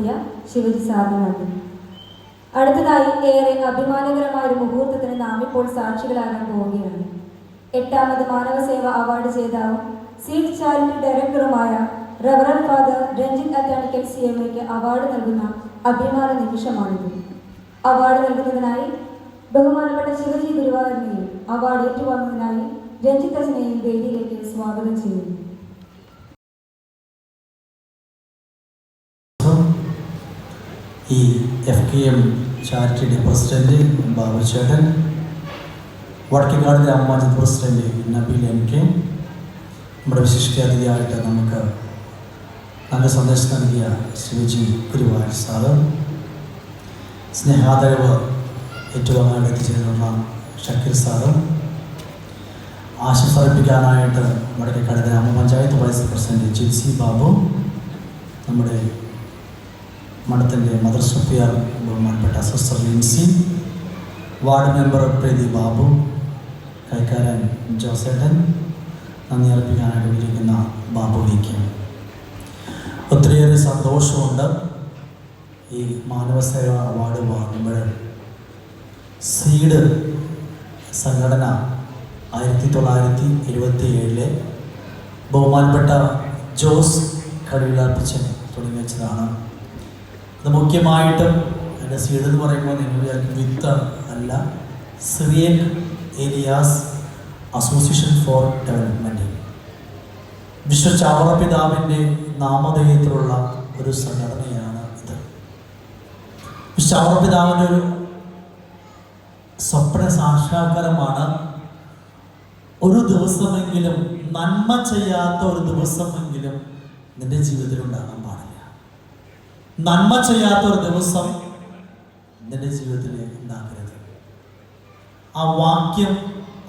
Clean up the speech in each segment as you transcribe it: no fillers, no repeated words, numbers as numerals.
നടത്തിയ ശിവജി സാറിന് നന്ദി. അടുത്തതായി ഏറെ അഭിമാനകരമായ ഒരു മുഹൂർത്തത്തിന് നാം ഇപ്പോൾ സാക്ഷികളാകാൻ പോവുകയാണ്. 8ാമത് മാനവസേവ അവാർഡ് ജേതാവും സീഡ് ചാരിറ്റി ഡയറക്ടറുമായ റവറൻഡ് ഫാദർ രഞ്ജിത്ത് അറ്റാണിക്കൽ CMAക്ക് അവാർഡ് നൽകുന്ന അഭിമാന നിമിഷമാണിത്. അവാർഡ് നൽകുന്നതിനായി ബഹുമാനപ്പെട്ട ശിവജി ഗുരുവായൂരിനെയും അവാർഡ് ഏറ്റുവാങ്ങുന്നതിനായി രഞ്ജിത്ത് അച്ഛനെയും വേദിയിലേക്ക് സ്വാഗതം ചെയ്യുന്നു. ഈ FKM ചാരിറ്റിയുടെ പ്രസിഡന്റ് ബാബുചേട്ടൻ, വടക്കേക്കാട് ഗ്രാമപഞ്ചായത്ത് പ്രസിഡന്റ് നബീൽ MK, നമ്മുടെ വിശിഷ്ടാതിഥിയായിട്ട് നമുക്ക് നല്ല സന്ദേശം നൽകിയ ശിവജി ഗുരുവായൂർ സാറ്, സ്നേഹാദരവ് ഏറ്റുവാങ്ങാൻ എത്തിച്ചേർന്നുള്ള ഷക്കീർ സാറും, ആശംസ അർപ്പിക്കാനായിട്ട് വടക്കേക്കാട് ഗ്രാമപഞ്ചായത്ത് വൈസ് പ്രസിഡന്റ് ജിൻസി ബാബു, നമ്മുടെ മഠത്തിൻ്റെ മദർ സുഫിയ ബഹുമാനപ്പെട്ട സിസ്റ്റർ ലിൻസി, വാർഡ് മെമ്പർ പ്രീതി ബാബു, കൈക്കാരൻ ജോസേട്ടൻ, നന്ദി അർപ്പിക്കാനായിട്ട് വിളിക്കുന്ന ബാബുവിക്ക് ഒത്തിരിയേറെ സന്തോഷമുണ്ട്. ഈ മാനവസേവ അവാർഡ് വാങ്ങുമ്പോൾ സീഡ് സംഘടന 1977 ബഹുമാനപ്പെട്ട ജോസ് കടിവിലാപ്പിച്ചൻ തുടങ്ങി വെച്ചതാണ്. അത് മുഖ്യമായിട്ടും എൻ്റെ സീഡ് എന്ന് പറയുമ്പോൾ നിങ്ങൾ വിചാരിക്കും വിത്ത് അല്ല, Syrian areas association for development, വിശ്വ ചാവറ പിതാവിൻ്റെ നാമധേയത്തിലുള്ള ഒരു സംഘടനയാണ് ഇത്. വിശ്വ ചാവറ പിതാവിൻ്റെ ഒരു സ്വപ്ന സാക്ഷാത്കാരമാണ് ഒരു ദിവസമെങ്കിലും നന്മ ചെയ്യാത്ത ഒരു ദിവസമെങ്കിലും നിന്റെ ജീവിതത്തിൽ ഉണ്ടാകാൻ പാടില്ല. നന്മ ചെയ്യാത്ത ഒരു ദിവസം നിന്റെ ജീവിതത്തിൽ ഉണ്ടാകരുത്. ആ വാക്യം,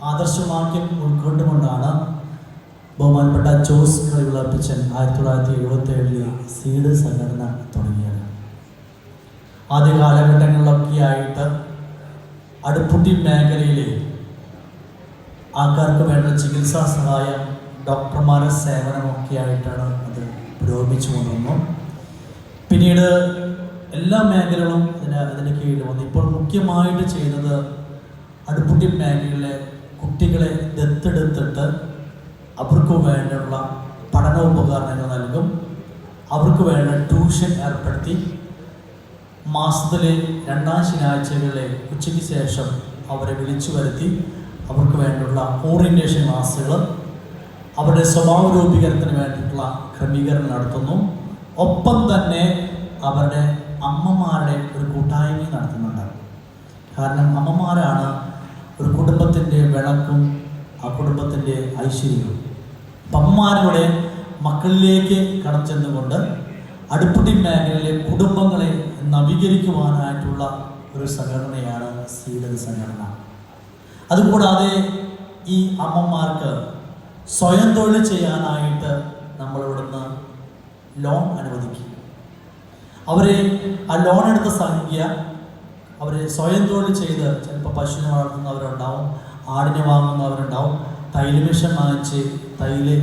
ആദർശവാക്യം ഉൾക്കൊണ്ടുകൊണ്ടാണ് ബഹുമാനപ്പെട്ട ജോസ് കടിവിളപ്പിച്ചൻ 1977 സീഡ് സംഘടന തുടങ്ങിയത്. ആദ്യ കാലഘട്ടങ്ങളിലൊക്കെ ആയിട്ട് അടുപ്പുട്ടി മേഖലയിലെ ആൾക്കാർക്ക് വേണ്ട ചികിത്സാ സഹായം, ഡോക്ടർമാരുടെ സേവനമൊക്കെ ആയിട്ടാണ് അത് പുരോഗമിച്ചു കൊണ്ടുവന്നു. പിന്നീട് എല്ലാ മേഖലകളും അതിന് കീഴിൽ വന്നു. ഇപ്പോൾ മുഖ്യമായിട്ട് ചെയ്യുന്നത് അടുപ്പുട്ടി മേഖലയിലെ കുട്ടികളെ ദത്തെടുത്തിട്ട് അവർക്ക് വേണ്ടിയുള്ള പഠനോപകരണങ്ങൾ നൽകും, അവർക്ക് വേണ്ട ട്യൂഷൻ ഏർപ്പെടുത്തി മാസത്തിലെ 2ാം ശനിയാഴ്ചകളിലെ ഉച്ചയ്ക്ക് ശേഷം അവരെ വിളിച്ചു വരുത്തി അവർക്ക് വേണ്ടിയുള്ള ഓറിയൻറ്റേഷൻ ക്ലാസ്സുകൾ, അവരുടെ സ്വഭാവ രൂപീകരണത്തിന് വേണ്ടിയിട്ടുള്ള ക്രമീകരണം നടത്തുന്നു. ഒപ്പം തന്നെ അവരുടെ അമ്മമാരുടെ ഒരു കൂട്ടായ്മ നടത്തുന്നുണ്ട്. കാരണം അമ്മമാരാണ് ഒരു കുടുംബത്തിൻ്റെ വിളക്കും ആ കുടുംബത്തിൻ്റെ ഐശ്വര്യവും. അമ്മമാരുടെ മക്കളിലേക്ക് കടന്നു ചെന്നുകൊണ്ട് അടുപ്പുട്ടി മേഖലയിലെ കുടുംബങ്ങളെ നവീകരിക്കുവാനായിട്ടുള്ള ഒരു സംഘടനയാണ് സീഡ് സംഘടന. അതുകൂടാതെ ഈ അമ്മമാർക്ക് സ്വയം തൊഴിൽ ചെയ്യാനായിട്ട് നമ്മളിവിടുന്ന് ലോൺ അനുവദിക്കും. അവരെ ആ ലോൺ എടുത്ത സംഖ്യ അവരെ സ്വയം തൊഴിൽ ചെയ്ത്, ചിലപ്പോൾ പശുവിനെ വളർത്തുന്നവരുണ്ടാവും, ആടിനെ വാങ്ങുന്നവരുണ്ടാവും, തൈല് മെഷീൻ വാങ്ങിച്ച് തൈല്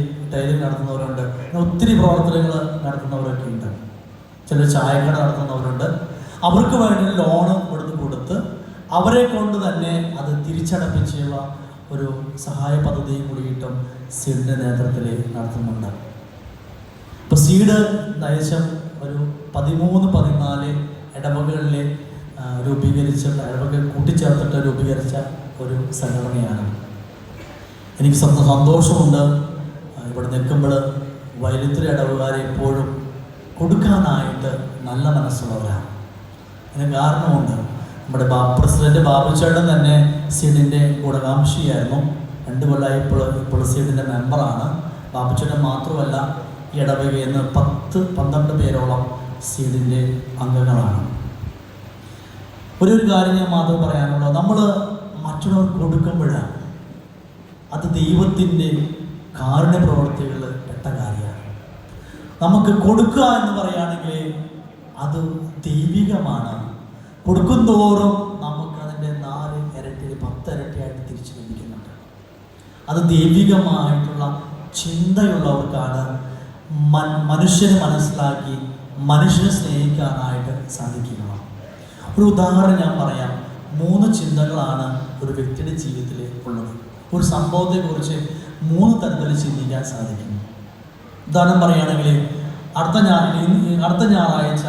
നടത്തുന്നവരുണ്ട്, ഒത്തിരി പ്രവർത്തനങ്ങൾ നടത്തുന്നവരൊക്കെ ഉണ്ട്. ചിലർ ചായക്കട നടത്തുന്നവരുണ്ട്. അവർക്ക് വേണ്ടി ലോണ് ഇവിടുന്ന് കൊടുത്ത് അവരെ കൊണ്ട് തന്നെ അത് തിരിച്ചടപ്പിച്ചുള്ള ഒരു സഹായ പദ്ധതിയും കൂടിയിട്ടും സീഡിൻ്റെ നേതൃത്വത്തിൽ നടത്തുന്നുണ്ട്. ഇപ്പോൾ സീഡ് നയിച്ചം ഒരു 13-14 ഇടവകളിലെ ഇടവകൾ കൂട്ടിച്ചേർത്തിട്ട് രൂപീകരിച്ച ഒരു സംഘടനയാണ്. എനിക്ക് സന്തോഷമുണ്ട്. ഇവിടെ നിൽക്കുമ്പോൾ വൈരുദ്ധ്യ ഇടവുകാരെ എപ്പോഴും കൊടുക്കാനായിട്ട് നല്ല മനസ്സുള്ളവരാണ്. അതിന് കാരണമുണ്ട്. നമ്മുടെ പ്രസിഡന്റ് ബാബുചേട്ടൻ തന്നെ സീഡിൻ്റെ ഗുണകാംക്ഷിയായിരുന്നു. 2 കൊല്ലമായി ഇപ്പോൾ സീഡിൻ്റെ മെമ്പറാണ്. ബാബുചേട്ടൻ മാത്രമല്ല, ഈ ഇടവകയിൽ നിന്ന് 10-12 പേരോളം സീഡിൻ്റെ അംഗങ്ങളാണ്. ഒരു കാര്യം ഞാൻ മാത്രം പറയാനുള്ളത്, നമ്മൾ മറ്റുള്ളവർക്ക് കൊടുക്കുമ്പോഴാണ് അത് ദൈവത്തിൻ്റെ കാരുണ്യ പ്രവർത്തികളിൽ പെട്ട കാര്യമാണ്. നമുക്ക് കൊടുക്കുക എന്ന് പറയുകയാണെങ്കിൽ അത് ദൈവികമാണ്. കൊടുക്കുന്തോറും നമുക്കതിൻ്റെ 4 ഇരട്ടി 10 ഇരട്ടിയായിട്ട് തിരിച്ചു ലഭിക്കുന്നുണ്ട്. അത് ദൈവികമായിട്ടുള്ള ചിന്തയുള്ളവർക്കാണ്. മനുഷ്യനെ മനസ്സിലാക്കി മനുഷ്യനെ സ്നേഹിക്കാനായിട്ട് സാധിക്കുക. ഒരു ഉദാഹരണം ഞാൻ പറയാം. 3 ചിന്തകളാണ് ഒരു വ്യക്തിയുടെ ജീവിതത്തിൽ ഉള്ളത്. ഒരു സംഭവത്തെക്കുറിച്ച് 3 തരത്തിൽ ചിന്തിക്കാൻ സാധിക്കും. ഉദാഹരണം പറയുകയാണെങ്കിൽ അടുത്ത ഞായറാഴ്ച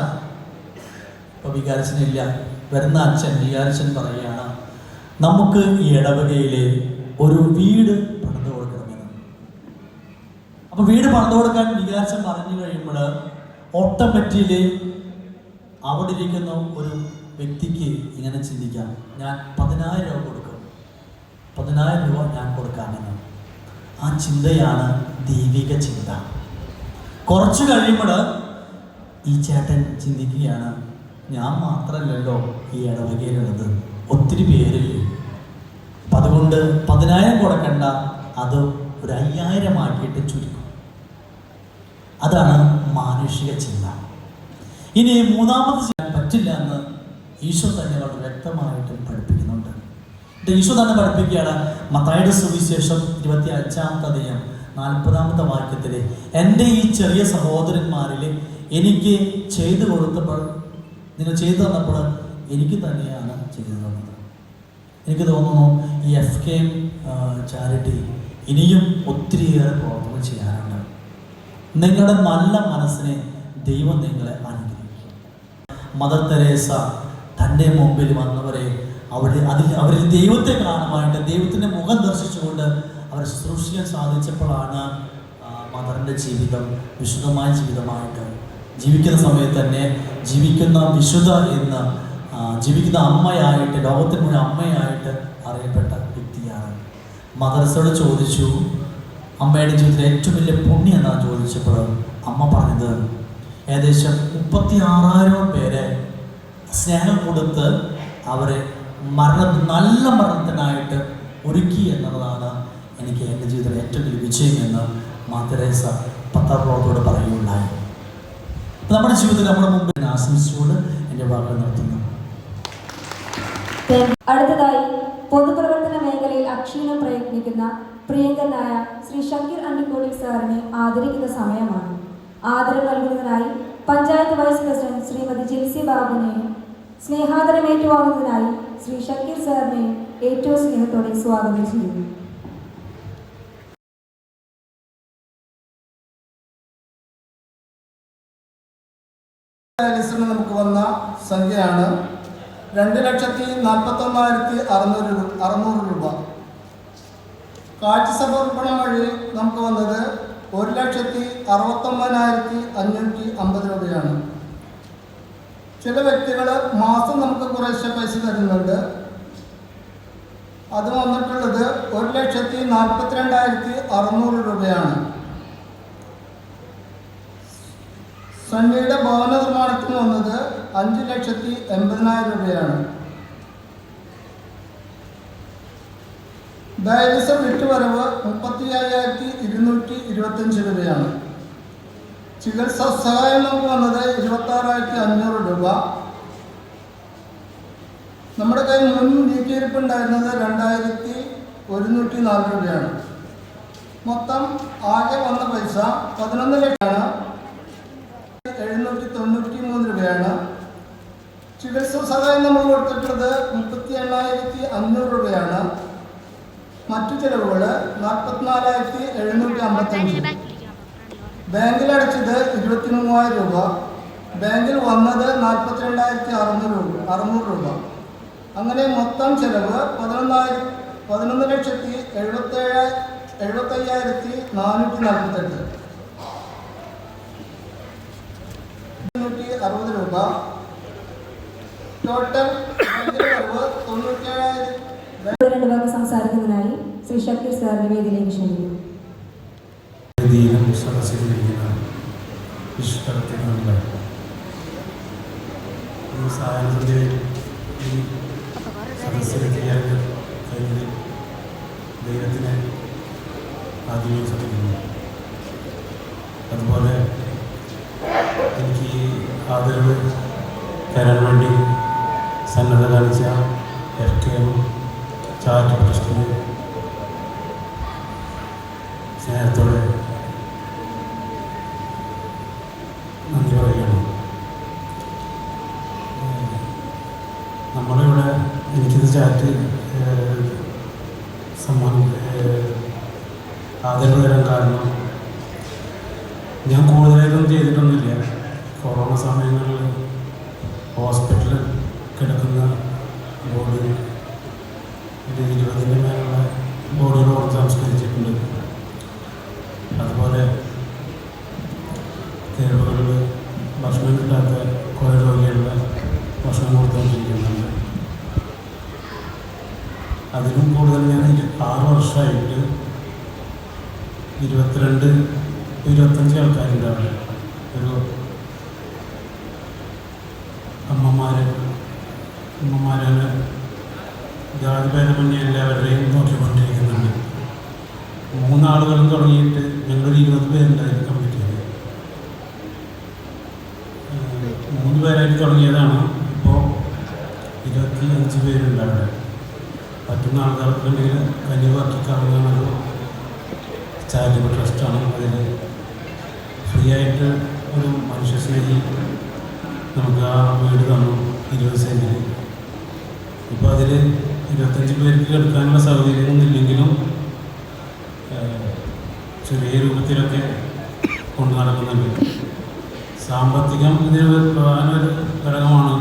ഇപ്പോൾ വികാരിച്ചനില്ല, വരുന്ന വികാരിച്ചൻ പറയുകയാണ്, നമുക്ക് ഈ ഇടവകയിലെ ഒരു വീട് പണിത് കൊടുക്കണമെന്ന്. അപ്പോൾ വീട് പണിത് കൊടുക്കാൻ വികാരിച്ചൻ പറഞ്ഞു കഴിയുമ്പോൾ ഓട്ടോമാറ്റിക്കലി അവിടെ ഇരിക്കുന്ന ഒരു വ്യക്തിക്ക് ഇങ്ങനെ ചിന്തിക്കാം, ഞാൻ 10,000 രൂപ കൊടുക്കും, 10,000 രൂപ ഞാൻ കൊടുക്കാമെന്ന്. ആ ചിന്തയാണ് ദൈവിക ചിന്ത. കുറച്ച് കഴിയുമ്പോൾ ഈ ചേട്ടൻ ചിന്തിക്കുകയാണ്, ഞാൻ മാത്രമല്ലല്ലോ ഈ ഇടവകയിലുള്ളത്, ഒത്തിരി പേരില്ലേ, അപ്പം അതുകൊണ്ട് 10,000 കൊടുക്കണ്ട, അത് ഒരു 5,000 ആക്കിയിട്ട് ചുരുക്കും. അതാണ് മാനുഷിക ചിന്ത. ഇനി മൂന്നാമത് ചെയ്യാൻ പറ്റില്ല എന്ന് ഈശോ തന്നെ വളരെ വ്യക്തമായിട്ട് പഠിപ്പിക്കുന്നുണ്ട്. ഈശോ തന്നെ പഠിപ്പിക്കുകയാണ്. മത്തായിയുടെ സുവിശേഷം 25-ാമത്തെ അധ്യായം 40-ാമത്തെ വാക്യത്തിൽ, എൻ്റെ ഈ ചെറിയ സഹോദരന്മാരിൽ എനിക്ക് ചെയ്തു കൊടുത്തപ്പോൾ, നിങ്ങൾ ചെയ്തു തന്നപ്പോൾ എനിക്ക് തന്നെയാണ് ചെയ്തു തന്നത്. എനിക്ക് തോന്നുന്നു ഈ FKM ചാരിറ്റി ഇനിയും ഒത്തിരിയേറെ പ്രവർത്തനം ചെയ്യാനുണ്ട്. നിങ്ങളുടെ നല്ല മനസ്സിനെ ദൈവം നിങ്ങളെ അനുഗ്രഹിക്കും. മദർ തെരേസ തൻ്റെ മുമ്പിൽ വന്നവരെ അവരിൽ ദൈവത്തെ കാണുവാനായിട്ട്, ദൈവത്തിൻ്റെ മുഖം ദർശിച്ചുകൊണ്ട് അവരെ ശുശ്രൂഷിക്കാൻ സാധിച്ചപ്പോഴാണ് മദറിൻ്റെ ജീവിതം വിശുദ്ധമായ ജീവിതമായിട്ട് ജീവിക്കുന്ന സമയത്ത് തന്നെ ജീവിക്കുന്ന വിശുദ്ധ എന്ന് ജീവിക്കുന്ന അമ്മയായിട്ട്, ലോകത്തിന് മുഴുവൻ അമ്മയായിട്ട് അറിയപ്പെട്ട വ്യക്തിയാണ്. മദർസയോട് ചോദിച്ചു, അമ്മയുടെ ജീവിതത്തിലെ ഏറ്റവും വലിയ പുണ്യം എന്നാണ് ചോദിച്ചപ്പോൾ അമ്മ പറഞ്ഞത്, ഏകദേശം 36,000 പേരെ സ്നേഹം കൊടുത്ത് അവരെ നല്ല മരണത്തിനായിട്ട് ഒരുക്കി എന്നുള്ളതാണ് എനിക്ക് എൻ്റെ ജീവിതത്തിലെ ഏറ്റവും വലിയ വിജയം എന്ന് മദർ തെരേസ പത്രപ്രവർത്തകരോട് പറയുകയുണ്ടായി. അപ്പം നമ്മുടെ ജീവിതത്തിൽ നമ്മുടെ മുമ്പിൽ ആശംസിച്ചുകൊണ്ട് എൻ്റെ വാക്കുകൾ നിർത്തുന്നു. അടുത്തതായി പൊതുപ്രവർത്തന മേഖലയിൽ അക്ഷീണം പ്രയത്നിക്കുന്ന പ്രിയങ്കരനായ ശ്രീ ഷക്കീർ അണ്ടിക്കോടിൽ സാറിനെ ആദരിക്കുന്ന സമയമാണ്. ആദരം നൽകുന്നതിനായി പഞ്ചായത്ത് വൈസ് പ്രസിഡന്റ് ശ്രീമതി ജിൽസി ബാബുവിനെയും സ്നേഹാദരം ഏറ്റുവാങ്ങുന്നതിനായി ശ്രീ ഷക്കീർ സാറിനെയും ഏറ്റവും സ്നേഹത്തോടെ സ്വാഗതം ചെയ്യുന്നു. നമുക്ക് വന്ന സംഖ്യയാണ് 2,41,600 രൂപ. കാഴ്ച സമർപ്പണം വഴി നമുക്ക് വന്നത് 1,69,550 രൂപയാണ്. ചില വ്യക്തികൾ മാസം നമുക്ക് കുറേശ്ശെ പൈസ തരുന്നുണ്ട്. അത് വന്നിട്ടുള്ളത് 1,42,600 രൂപയാണ്. സണ്ണിയുടെ ഭവന നിർമ്മാണത്തിന് വന്നത് 5,80,000 രൂപയാണ്. ഡയാലിസിസ് വിട്ടുവരവ് 35,225 രൂപയാണ്. ചികിത്സാ സഹായം നമുക്ക് വന്നത് 26,500 രൂപ. നമ്മുടെ കയ്യിൽ മുൻ നീക്കിയിരിപ്പുണ്ടായിരുന്നത് 2,104 രൂപയാണ്. മൊത്തം ആകെ വന്ന പൈസ 11,793 രൂപയാണ്. ചികിത്സാ സഹായം നമ്മൾ കൊടുത്തിട്ടുള്ളത് 38,500 രൂപയാണ്. മറ്റു ചിലവുകൾ 44,755. ബാങ്കിൽ അടച്ചത് 23,000 രൂപ. ബാങ്കിൽ വന്നത് 42,600 രൂപ. അങ്ങനെ മൊത്തം ചിലവ് 11,75,448. 60 രൂപ. ടോട്ടൽ 97,000. സംസാരിക്കുന്നതിനായി ശ്രീ ഷക്കീർ സാറിനെ വേദിയിലേക്ക് ക്ഷണിക്കുന്നു. ദൈവത്തിനെ ആദ്യമേ ശ്രദ്ധിക്കുന്നു. അതുപോലെ എനിക്ക് ഈ ആദരവ് തരാൻ വേണ്ടി സന്നദ്ധ കാണിച്ച FKM ചാരിറ്റബിൾ ട്രസ്റ്റിന് സ്നേഹത്തോടെ നന്ദി പറയുകയാണ്. നമ്മളിവിടെ എനിക്കിത് ചാറ്റ് സമ്മാനം ആദരവ് തരാൻ കാരണം ഞാൻ കൂടുതലായിട്ടൊന്നും ചെയ്തിട്ടൊന്നുമില്ല. കൊറോണ സമയങ്ങളിൽ ഹോസ്പിറ്റലിൽ കിടക്കുന്ന ബോഡി ഒരു 20ന് മേലുള്ള ബോഡികളോട് സംസ്കരിച്ചിട്ടുണ്ട്. അതുപോലെ തെരുവുകളിൽ ഭക്ഷണം കിട്ടാത്ത കുറേ രോഗികളുടെ ഭക്ഷണം കൊടുത്തുകൊണ്ടിരിക്കുന്നുണ്ട്. അതിനും കൂടുതൽ ഞാൻ 6 വർഷമായിട്ട് 25 ആൾക്കാരുണ്ട് അവിടെ. ഒരു അമ്മമാരാണ് ജാതിഭേദമന്യേ എല്ലാവരുടെയും നോക്കിക്കൊണ്ടിരിക്കുന്നുണ്ട്. 3 ആളുകളും തുടങ്ങിയിട്ട് ഞങ്ങൾ 20 പേരുണ്ടായിരുന്നു കമ്മിറ്റിയിൽ. 3 പേരായിട്ട് തുടങ്ങിയതാണ്. ഇപ്പോൾ 25 പേരുണ്ട് അവിടെ. പറ്റുന്ന ആൾക്കാർക്കുണ്ടെങ്കിൽ കനിവാക്കിക്കാവുന്നൊരു ചാരിറ്റബിൾ ട്രസ്റ്റാണ്. അതിൽ ഫ്രീ ആയിട്ട് ഒരു മനുഷ്യസ്നേഹി നമുക്ക് ആ വീട് തന്നു 20 സെൻറ്റിൽ. ഇപ്പോൾ അതിൽ 25 പേർക്ക് എടുക്കാനുള്ള സൗകര്യമൊന്നും ഇല്ലെങ്കിലും ചെറിയ രൂപത്തിലൊക്കെ കൊണ്ടു നടക്കുന്നുണ്ട്. സാമ്പത്തികം ഇതിന് പ്രധാന ഒരു ഘടകമാണ്.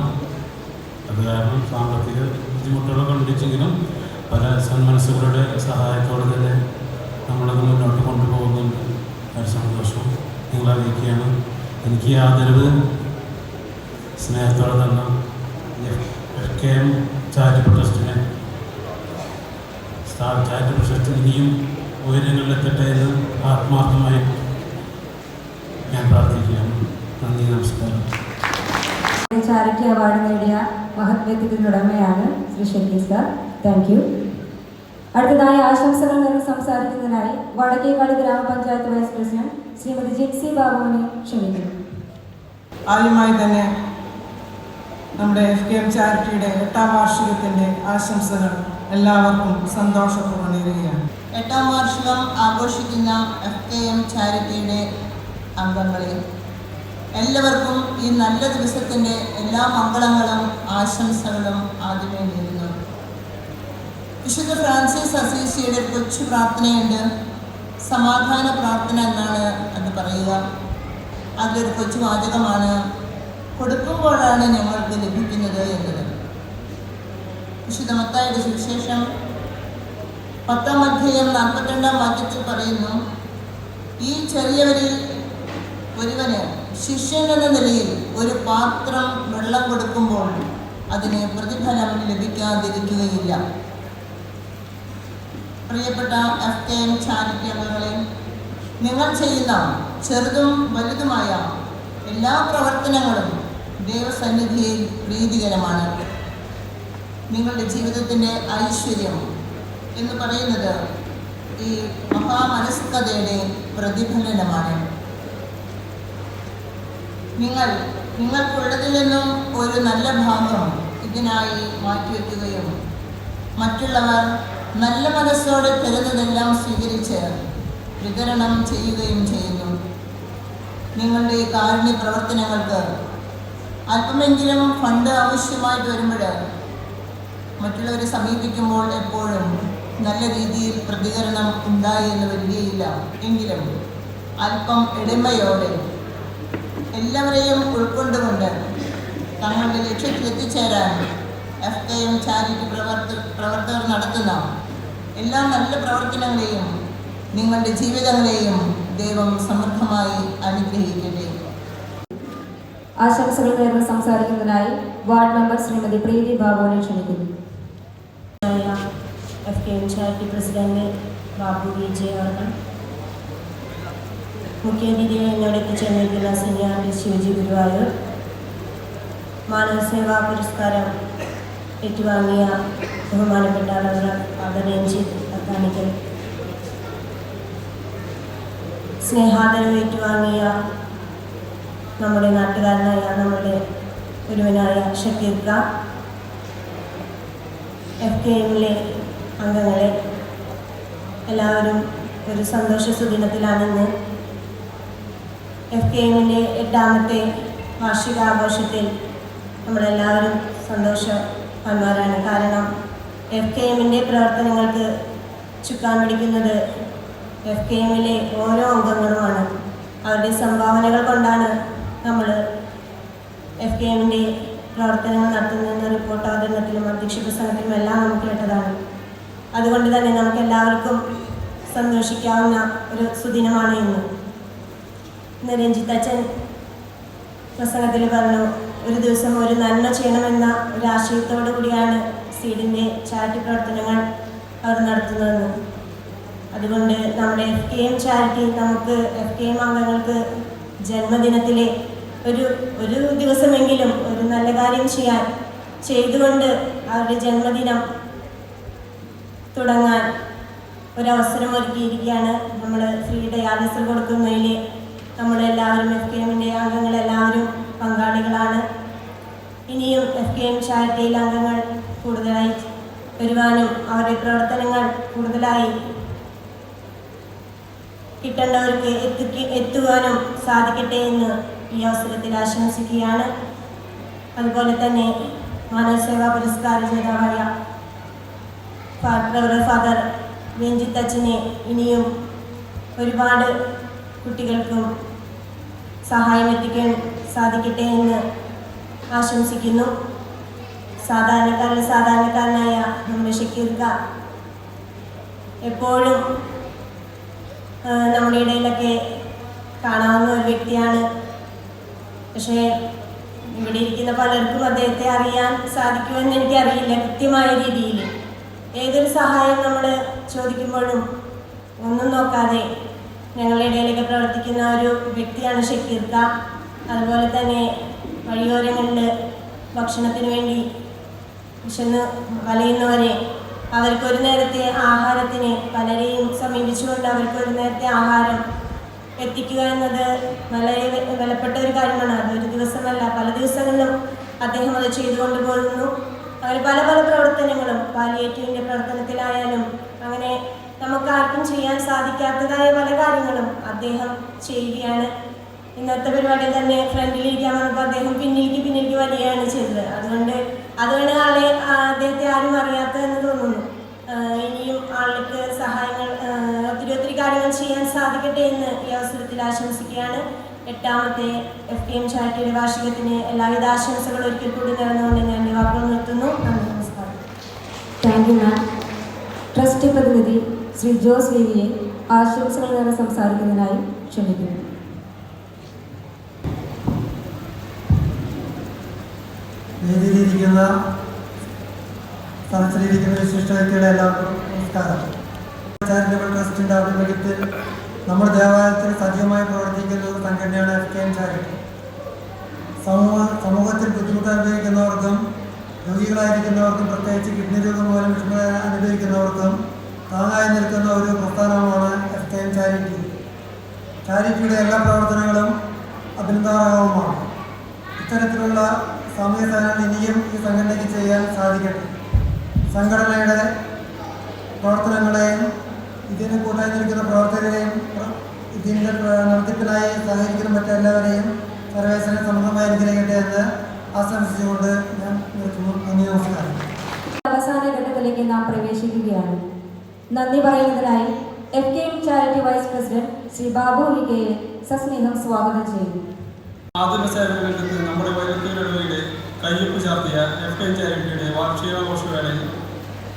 അത് കാരണം സാമ്പത്തിക ബുദ്ധിമുട്ടുകളൊക്കെ ഉണ്ടെങ്കിലും പല സന്മനസ്സുകളുടെ സഹായത്തോടെ തന്നെ നമ്മളത് മുന്നോട്ട് കൊണ്ടുപോകുന്നുണ്ട്. ഒരു സന്തോഷം നിങ്ങൾ അറിയിക്കുകയാണ്. എനിക്ക് ആദരവ് സ്നേഹത്തോടെ തന്നെ FKM ചാരിറ്റബിൾ ട്രസ്റ്റിനെ ചാരിറ്റബിൾ ട്രസ്റ്റ് ഇനിയും ഉയരങ്ങളിലെത്തട്ടെ എന്ന് ആത്മാർത്ഥമായി ഞാൻ പ്രാർത്ഥിക്കുകയാണ്. നന്ദി, നമസ്കാരം. ചാരിറ്റി അവാർഡ് നേടിയ മഹത് വ്യക്തിത്വത്തിനുടമയാണ് ശ്രീ ഷെക്കി സാർ. Thank you. അടുത്തതായി ആശംസകൾ നേടി സംസാരിക്കുന്നതിനായി വടക്കേക്കാട് ഗ്രാമപഞ്ചായത്ത് വൈസ് പ്രസിഡന്റ് ശ്രീമതി ജിൻസി ബാബുവിനെ ക്ഷണിക്കുന്നു. ആദ്യമായി തന്നെ നമ്മുടെ FKM ചാരിറ്റിയുടെ 8ാം വാർഷികത്തിൻ്റെ ആശംസകൾ എല്ലാവർക്കും സന്തോഷപൂർവ്വം നേരുകയാണ്. 8ാം വാർഷികം ആഘോഷിക്കുന്ന FKM ചാരിറ്റിയുടെ അംഗങ്ങളെ എല്ലാവർക്കും ഈ നല്ല ദിവസത്തിൻ്റെ എല്ലാ മംഗളങ്ങളും ആശംസകളും ആദ്യമേ നേരുന്നു. വിശുദ്ധ ഫ്രാൻസിസ് അസീസിയുടെ കൊച്ചു പ്രാർത്ഥനയുണ്ട്. സമാധാന പ്രാർത്ഥന എന്നാണ് അത് പറയുക. അതൊരു കൊച്ചു വാചകമാണ്. കൊടുക്കുമ്പോഴാണ് ഞങ്ങൾക്ക് ലഭിക്കുന്നത് എന്നത്. വിശുദ്ധ മത്തായിയുടെ സുവിശേഷം 10ാം അധ്യായം 42ാം വാക്യത്തിൽ പറയുന്നു, ഈ ചെറിയവരിൽ ഒരുവന് ശിഷ്യൻ എന്ന നിലയിൽ ഒരു പാത്രം വെള്ളം കൊടുക്കുമ്പോൾ അതിന് പ്രതിഫലം ലഭിക്കാതിരിക്കുകയില്ല. പ്രിയപ്പെട്ട FKM ചാരിറ്റി അംഗങ്ങളെ, നിങ്ങൾ ചെയ്യുന്ന ചെറുതും വലുതുമായ എല്ലാ പ്രവർത്തനങ്ങളും ദൈവസന്നിധിയിൽ പ്രീതികരമാണ്. നിങ്ങളുടെ ജീവിതത്തിൻ്റെ ഐശ്വര്യം എന്ന് പറയുന്നത് ഈ മഹാമനസ്കതയുടെ പ്രതിഫലനമാണ്. നിങ്ങൾക്കുള്ളതിൽ നിന്നും ഒരു നല്ല ഭാഗം ഇതിനായി മാറ്റിവെക്കുകയും മറ്റുള്ളവർ നല്ല മനസ്സോടെ തരുന്നതെല്ലാം സ്വീകരിച്ച് വിതരണം ചെയ്യുകയും ചെയ്യുന്നു. നിങ്ങളുടെ ഈ കാരുണ്യ പ്രവർത്തനങ്ങൾക്ക് അല്പമെങ്കിലും ഫണ്ട് ആവശ്യമായിട്ട് വരുമ്പോൾ മറ്റുള്ളവരെ സമീപിക്കുമ്പോൾ എപ്പോഴും നല്ല രീതിയിൽ പ്രതികരണം ഉണ്ടായി എന്ന് വരികയില്ല. എങ്കിലും അല്പം എളിമയോടെ എല്ലാവരെയും ഉൾക്കൊണ്ടുകൊണ്ട് തങ്ങളുടെ ലക്ഷ്യത്തിലെത്തിച്ചേരാൻ FKM ചാരിറ്റി പ്രവർത്തകർ നടത്തുന്ന എല്ലാ നല്ല പ്രവർത്തനങ്ങളെയും നിങ്ങളുടെ ജീവിതങ്ങളെയും ദൈവം സമൃദ്ധമായി അനുഗ്രഹിക്കട്ടെ. ആശംസകൾ നേർന്ന് സംസാരിക്കുന്നതിനായി വാർഡ് മെമ്പർ ശ്രീമതി പ്രീതി ബാബുവിനെ ക്ഷണിക്കുന്നു. FKM charity president Babu VJ അവർ, മുഖ്യാതിഥിയെ എന്നോട് എത്തിച്ചേർന്നിരിക്കുന്ന സീനിയർ ശിവജി ഗുരുവായൂർ, മാനവസേവാ പുരസ്കാരം ഏറ്റുവാങ്ങിയ ബഹുമാനപ്പെട്ട രഞ്ജിത്ത് അത്താണിക്കൽ, സ്നേഹാദരവ് ഏറ്റുവാങ്ങിയ നമ്മുടെ നാട്ടുകാരനായ നമ്മുടെ ഒരുവനായ ഷക്കീർ ഖാൻ, FKMലെ അംഗങ്ങളെ, എല്ലാവരും ഒരു സന്തോഷ സുദിനത്തിലാണെന്ന്. FKMൻ്റെ 8ാമത്തെ വാർഷികാഘോഷത്തിൽ നമ്മളെല്ലാവരും ഭാഗ്യവാന്മാരാണ്. കാരണം FKM-ന്റെ പ്രവർത്തനങ്ങൾക്ക് ചുക്കാൻ പിടിക്കുന്നത് FKM-ലെ ഓരോ അംഗങ്ങളുമാണ്. അവരുടെ സംഭാവനകൾ കൊണ്ടാണ് നമ്മൾ FKM-ന്റെ പ്രവർത്തനങ്ങൾ നടത്തുന്നതെന്ന റിപ്പോർട്ട് അവതരണത്തിലും അധ്യക്ഷ പ്രസംഗത്തിലും എല്ലാം നമുക്ക് കേട്ടതാണ്. അതുകൊണ്ട് തന്നെ നമുക്ക് എല്ലാവർക്കും സന്തോഷിക്കാവുന്ന ഒരു സുദിനമാണ് ഇന്ന്. രഞ്ജിത്ത് അച്ഛൻ പ്രസംഗത്തിൽ പറഞ്ഞു, ഒരു ദിവസം ഒരു നന്മ ചെയ്യണമെന്ന ഒരു ആശയത്തോടു കൂടിയാണ് സീഡിൻ്റെ ചാരിറ്റി പ്രവർത്തനങ്ങൾ അവർ നടത്തുന്നതെന്ന്. അതുകൊണ്ട് നമ്മുടെ FKM ചാരിറ്റി നമുക്ക് FKM അംഗങ്ങൾക്ക് ജന്മദിനത്തിലെ ഒരു ദിവസമെങ്കിലും ഒരു നല്ല കാര്യം ചെയ്തുകൊണ്ട് അവരുടെ ജന്മദിനം തുടങ്ങാൻ ഒരവസരം ഒരുക്കിയിരിക്കുകയാണ്. നമ്മൾ ഫ്രീ ഡയാലിസിസ് കൊടുക്കുന്നതിൽ നമ്മളെല്ലാവരും FKM-ന്റെ അംഗങ്ങളെല്ലാവരും പങ്കാളികളാണ്. ഇനിയും FKM ചാരിറ്റിയിൽ അംഗങ്ങൾ കൂടുതലായി വരുവാനും അവരുടെ പ്രവർത്തനങ്ങൾ കൂടുതലായി കിട്ടേണ്ടവർക്ക് എത്തുവാനും സാധിക്കട്ടെ എന്ന് ഈ അവസരത്തിൽ ആശംസിക്കുകയാണ്. അതുപോലെ തന്നെ മാനവസേവാ പുരസ്കാര ജേതാവായ ഫാദർ രഞ്ജിത്ത് അച്ഛനെ ഇനിയും ഒരുപാട് കുട്ടികൾക്കും സഹായം എത്തിക്കാൻ സാധിക്കട്ടെ എന്ന് ആശംസിക്കുന്നു. സാധാരണക്കാരനായ നമ്മുടെ ഷക്കീർക്ക എപ്പോഴും നമ്മുടെ ഇടയിലൊക്കെ കാണാവുന്ന ഒരു വ്യക്തിയാണ്. പക്ഷേ ഇവിടെ ഇരിക്കുന്ന പലർക്കും അദ്ദേഹത്തെ അറിയാൻ സാധിക്കുമെന്ന് എനിക്കറിയില്ല കൃത്യമായ രീതിയിൽ. ഏതൊരു സഹായം നമ്മൾ ചോദിക്കുമ്പോഴും ഒന്നും നോക്കാതെ ഞങ്ങളുടെ ഇടയിലൊക്കെ പ്രവർത്തിക്കുന്ന ഒരു വ്യക്തിയാണ് ഷക്കീർക്ക. അതുപോലെ തന്നെ വഴിയോരങ്ങളിൽ ഭക്ഷണത്തിന് വേണ്ടി വിശന്ന് വലയുന്നവരെ അവർക്കൊരു നേരത്തെ ആഹാരത്തിന് പലരെയും സമീപിച്ചുകൊണ്ട് അവർക്കൊരു നേരത്തെ ആഹാരം എത്തിക്കുക എന്നത് വളരെ വിലപ്പെട്ട ഒരു കാര്യമാണ്. അതൊരു ദിവസമല്ല, പല ദിവസങ്ങളിലും അദ്ദേഹം അത് ചെയ്തുകൊണ്ട് പോകുന്നു. അങ്ങനെ പല പ്രവർത്തനങ്ങളും പാലിയേറ്റീവിൻ്റെ പ്രവർത്തനത്തിലായാലും അങ്ങനെ നമുക്കാർക്കും ചെയ്യാൻ സാധിക്കാത്തതായ പല കാര്യങ്ങളും അദ്ദേഹം ചെയ്യുകയാണ്. ഇന്നത്തെ പരിപാടിയിൽ തന്നെ ഫ്രണ്ടിലിരിക്കാൻ വന്നപ്പോൾ അദ്ദേഹം പിന്നിലേക്ക് വരികയാണ് ചെയ്തത്. അതുകൊണ്ട് അദ്ദേഹത്തെ ആരും അറിയാത്തതെന്ന് തോന്നുന്നു. ഇനിയും ആൾക്ക് സഹായങ്ങൾ ഒത്തിരി കാര്യങ്ങൾ ചെയ്യാൻ സാധിക്കട്ടെ എന്ന് ഈ അവസരത്തിൽ ആശംസിക്കുകയാണ്. 8ാമത്തെ FKM ചാരിറ്റിയുടെ വാർഷികത്തിന് എല്ലാവിധ ആശംസകളും ഒരിക്കൽ കൂടി നേർന്നുകൊണ്ട് ഞാൻ എൻ്റെ വാക്കുകൾ നിർത്തുന്നു. നന്ദി, നമസ്കാരം. Thank you ma'am. ട്രസ്റ്റ് പ്രതിനിധി ശ്രീ ജോസ് ലിവിയെ ആശംസകൾ നേരെ സംസാരിക്കുന്നതിനായി ക്ഷണിക്കുന്നു. വേദിയിലിരിക്കുന്ന സ്ഥലത്തിലിരിക്കുന്ന വിശിഷ്ട വ്യക്തികളെ എല്ലാവർക്കും നമസ്കാരം. ചാരിറ്റബിൾ ട്രസ്റ്റിൻ്റെ ആഭിമുഖ്യത്തിൽ നമ്മുടെ ദേവാലയത്തിൽ സജീവമായി പ്രവർത്തിക്കുന്ന ഒരു സംഘടനയാണ് FKM ചാരിറ്റി. സമൂഹത്തിൽ ബുദ്ധിമുട്ട് അനുഭവിക്കുന്നവർക്കും രോഗികളായിരിക്കുന്നവർക്കും പ്രത്യേകിച്ച് കിഡ്നി രോഗം മൂലം വിഷമത അനുഭവിക്കുന്നവർക്കും താങ്ങായി നിൽക്കുന്ന ഒരു പ്രസ്ഥാനമാണ് FKM ചാരിറ്റി. ചാരിറ്റിയുടെ എല്ലാ പ്രവർത്തനങ്ങളും അഭിനന്ദനാർഹവുമാണ്. ഇത്തരത്തിലുള്ള സാമൂഹ്യ സേവനങ്ങൾ ഇനിയും ഈ സംഘടനയ്ക്ക് ചെയ്യാൻ സാധിക്കട്ടെ. സംഘടനയുടെ പ്രവർത്തനങ്ങളെയും ഇതിന് കൂട്ടായി നിൽക്കുന്ന പ്രവർത്തകരെയും ഇതിൻ്റെ നടത്തിപ്പിനായി സഹകരിക്കുന്ന മറ്റെല്ലാവരെയും സർവേശ്വരൻ സമൃദ്ധമായി അനുഗ്രഹിക്കട്ടെ എന്ന് ആശംസിച്ചുകൊണ്ട് ഞാൻ നിർത്തുന്നു. നന്ദി, നമസ്കാരം. അവസാന ഘട്ടത്തിലേക്ക് നാം പ്രവേശിക്കുകയാണ്. നന്ദി പറയുന്നതിനായി FKM charity vice president Shri Babu വികയെ സസ്നേഹം സ്വാഗതം ചെയ്യുന്നു. ആതുര സേവന രംഗത്ത് നമ്മുടെ വൈദ്യുതിയുടെ കയ്യൊപ്പ് ചാർത്തിയ FKM ചാരിറ്റിയുടെ വാർഷികാഘോഷവേളയിൽ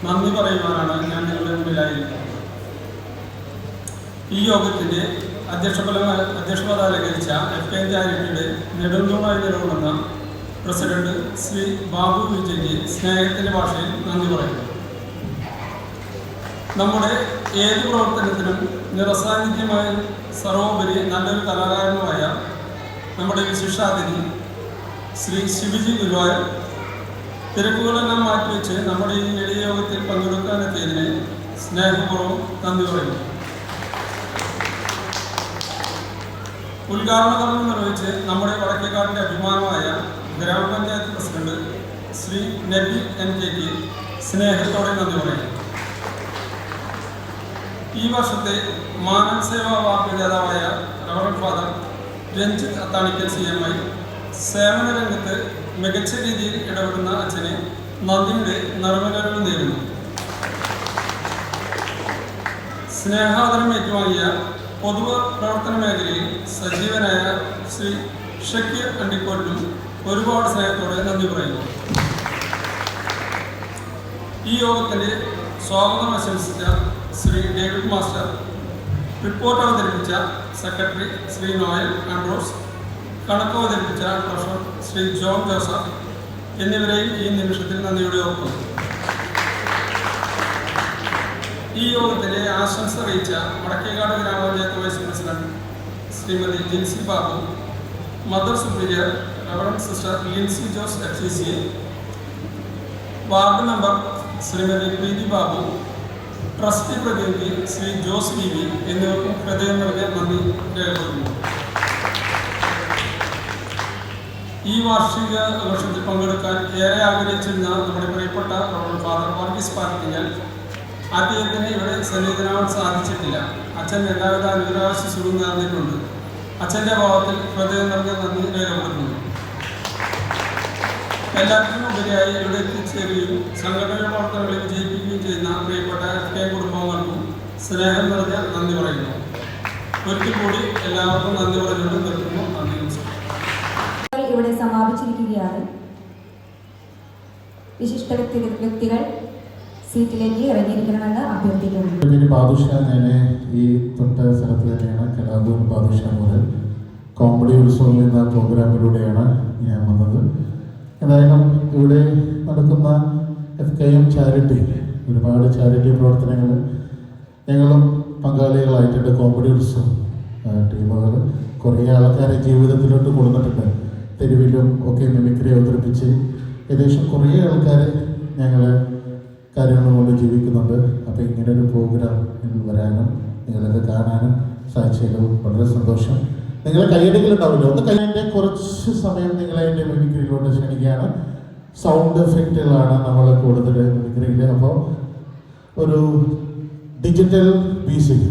നന്ദി പറയുവാനാണ് ഞാൻ നിങ്ങളുടെ മുന്നിലായിരിക്കുന്നത്. ഈ യോഗത്തിൻ്റെ അധ്യക്ഷപദം അലങ്കരിച്ച FKM ചാരിറ്റിയുടെ നെടുന്തൂണായി നിലകൊള്ളുന്ന പ്രസിഡന്റ് ശ്രീ ബാബു വിജയ്ക്ക് സ്നേഹത്തിൻ്റെ ഭാഷയിൽ നന്ദി പറയുന്നു. നമ്മുടെ ഏത് പ്രവർത്തനത്തിനും നിറസാന്നിധ്യമായി സർവോപരി നല്ലൊരു കലാകാരനുമായ നമ്മുടെ വിശിഷ്ടാതിഥി ശ്രീ ശിവജി ഗുരുവായൂർ തിരക്കുകളെല്ലാം മാറ്റിവെച്ച് നമ്മുടെ ഈ എളിയ യോഗത്തിൽ പങ്കെടുക്കാനെത്തിയതിന് സ്നേഹപൂർവ്വം നന്ദി പറയുന്നു. ഉദ്ഘാടന കർമ്മം നിർവഹിച്ച് നമ്മുടെ വടക്കേക്കാടിൻ്റെ അഭിമാനമായ ഗ്രാമപഞ്ചായത്ത് പ്രസിഡന്റ് ശ്രീ നബി NKക്ക് സ്നേഹത്തോടെ നന്ദി പറയുന്നു. ഈ വർഷത്തെ മാനവ സേവാ അവാർഡ് ജേതാവായ reverend father Ranjith Athanikkal CMI സേവന രംഗത്ത് മികച്ച രീതിയിൽ ഇടപെടുന്ന അച്ഛനെ നന്ദിയുടെ നിറമലകൾ നേരുന്നു. സ്നേഹാദരം ഏറ്റുവാങ്ങിയ പൊതു പ്രവർത്തന മേഖലയിൽ സജീവനായ ശ്രീ ഷക്കീർ അണ്ടിക്കോട്ടിനും ഒരുപാട് സ്നേഹത്തോടെ നന്ദി പറയുന്നു. ഈ യോഗത്തിൻ്റെ സ്വാഗതം ആശംസിച്ച ശ്രീ ഡേവിഡ് മാസ്റ്റർ, റിപ്പോർട്ട് അവതരിപ്പിച്ച സെക്രട്ടറി ശ്രീ നോയൽ ആൻഡ്രോസ്, കണക്ക് അവതരിപ്പിച്ച ട്രഷറർ ശ്രീ ജോൺ ജോസഫ് എന്നിവരെയും ഈ നിമിഷത്തിൽ നന്ദിയോടെ ഓർക്കുന്നു. ഈ യോഗത്തിലെ ആശംസ അറിയിച്ച Vadakkekad grama panchayat vice president Shrimati Jincy Babu, mother superior reverend sister Lincy Jose FCC, ward member Shrimati Preethi Babu, trustee പ്രതിനിധി ശ്രീ ജോസ് BV എന്നിവർക്കും ഹൃദയം നിറഞ്ഞ നന്ദി രേഖപ്പെടുത്തുന്നു. ഈ വാർഷിക ആഘോഷത്തിൽ പങ്കെടുക്കാൻ ഏറെ ആഗ്രഹിച്ചിരുന്ന നമ്മുടെ പ്രിയപ്പെട്ട ഫാദർ വർഗീസ് പാർട്ടിങ്ങൽ, അദ്ദേഹത്തിന് ഇവിടെ സന്നിഹിതനാവാൻ സാധിച്ചിട്ടില്ല. അച്ഛൻ എല്ലാവിധ അനുഗ്രഹാശിസുകളും നേർന്നിട്ടുണ്ട്. അച്ഛൻ്റെ ഭാവത്തിൽ ഹൃദയം നിറഞ്ഞ നന്ദി രേഖപ്പെടുത്തുന്നു. എല്ലാത്തിനും ഉപരിയായി ഇവിടെ എത്തിച്ചേരുകയും സംഘടന പ്രവർത്തനങ്ങളെ വിജയിപ്പിക്കുകയും ചെയ്യുന്ന പ്രിയപ്പെട്ട FK കുടുംബങ്ങൾക്കും സ്നേഹം നിറഞ്ഞ നന്ദി പറയുന്നു. ഒരിക്കൽ കൂടി എല്ലാവർക്കും നന്ദി പറഞ്ഞുകൊണ്ട് നിർത്തുന്നു. നന്ദി. ഇവിടെ സമാപിച്ചിരിക്കുകയാണ്. വിശിഷ്ട വ്യക്തികൾ സീറ്റിലേക്ക് ഇറങ്ങിയിരിക്കണമെന്ന് അഭ്യർത്ഥിക്കുന്നു. ബാദുഷാ, ഞാൻ ഈ തൊട്ട സ്ഥലത്ത് തന്നെയാണ്. കലാപൂർ ബാദുഷാ മുതൽ കോമഡി ഉത്സവം എന്ന പ്രോഗ്രാമിലൂടെയാണ് ഞാൻ വന്നത്. ഏതായാലും ഇവിടെ നടക്കുന്ന FKM ചാരിറ്റി, ഒരുപാട് ചാരിറ്റി പ്രവർത്തനങ്ങൾ ഞങ്ങളും പങ്കാളികളായിട്ടുണ്ട്. കോമഡി ഉത്സവം ടീമുകൾ കുറേ ആൾക്കാരെ ജീവിതത്തിലോട്ട് കൊടുത്തിട്ടുണ്ട്. തെരുവിലും ഒക്കെ മിമിക്രി അവതരിപ്പിച്ച് ഏകദേശം കുറേ ആൾക്കാർ ഞങ്ങൾ കാര്യങ്ങൾ കൊണ്ട് ജീവിക്കുന്നുണ്ട്. അപ്പോൾ ഇങ്ങനൊരു പ്രോഗ്രാം വരാനും നിങ്ങളൊക്കെ കാണാനും സാധിച്ചതിലും വളരെ സന്തോഷം. നിങ്ങളെ കൈയടികളുണ്ടാവില്ല. ഒന്ന് കൈയ്യൻ്റെ കുറച്ച് സമയം നിങ്ങളെ എൻ്റെ മിമിക്രിയിലോട്ട് ക്ഷണിക്കുകയാണ്. സൗണ്ട് എഫക്റ്റുകളാണ് നമ്മൾ കൂടുതൽ മിമിക്രിയിൽ. അപ്പോൾ ഒരു ഡിജിറ്റൽ മ്യൂസിക്,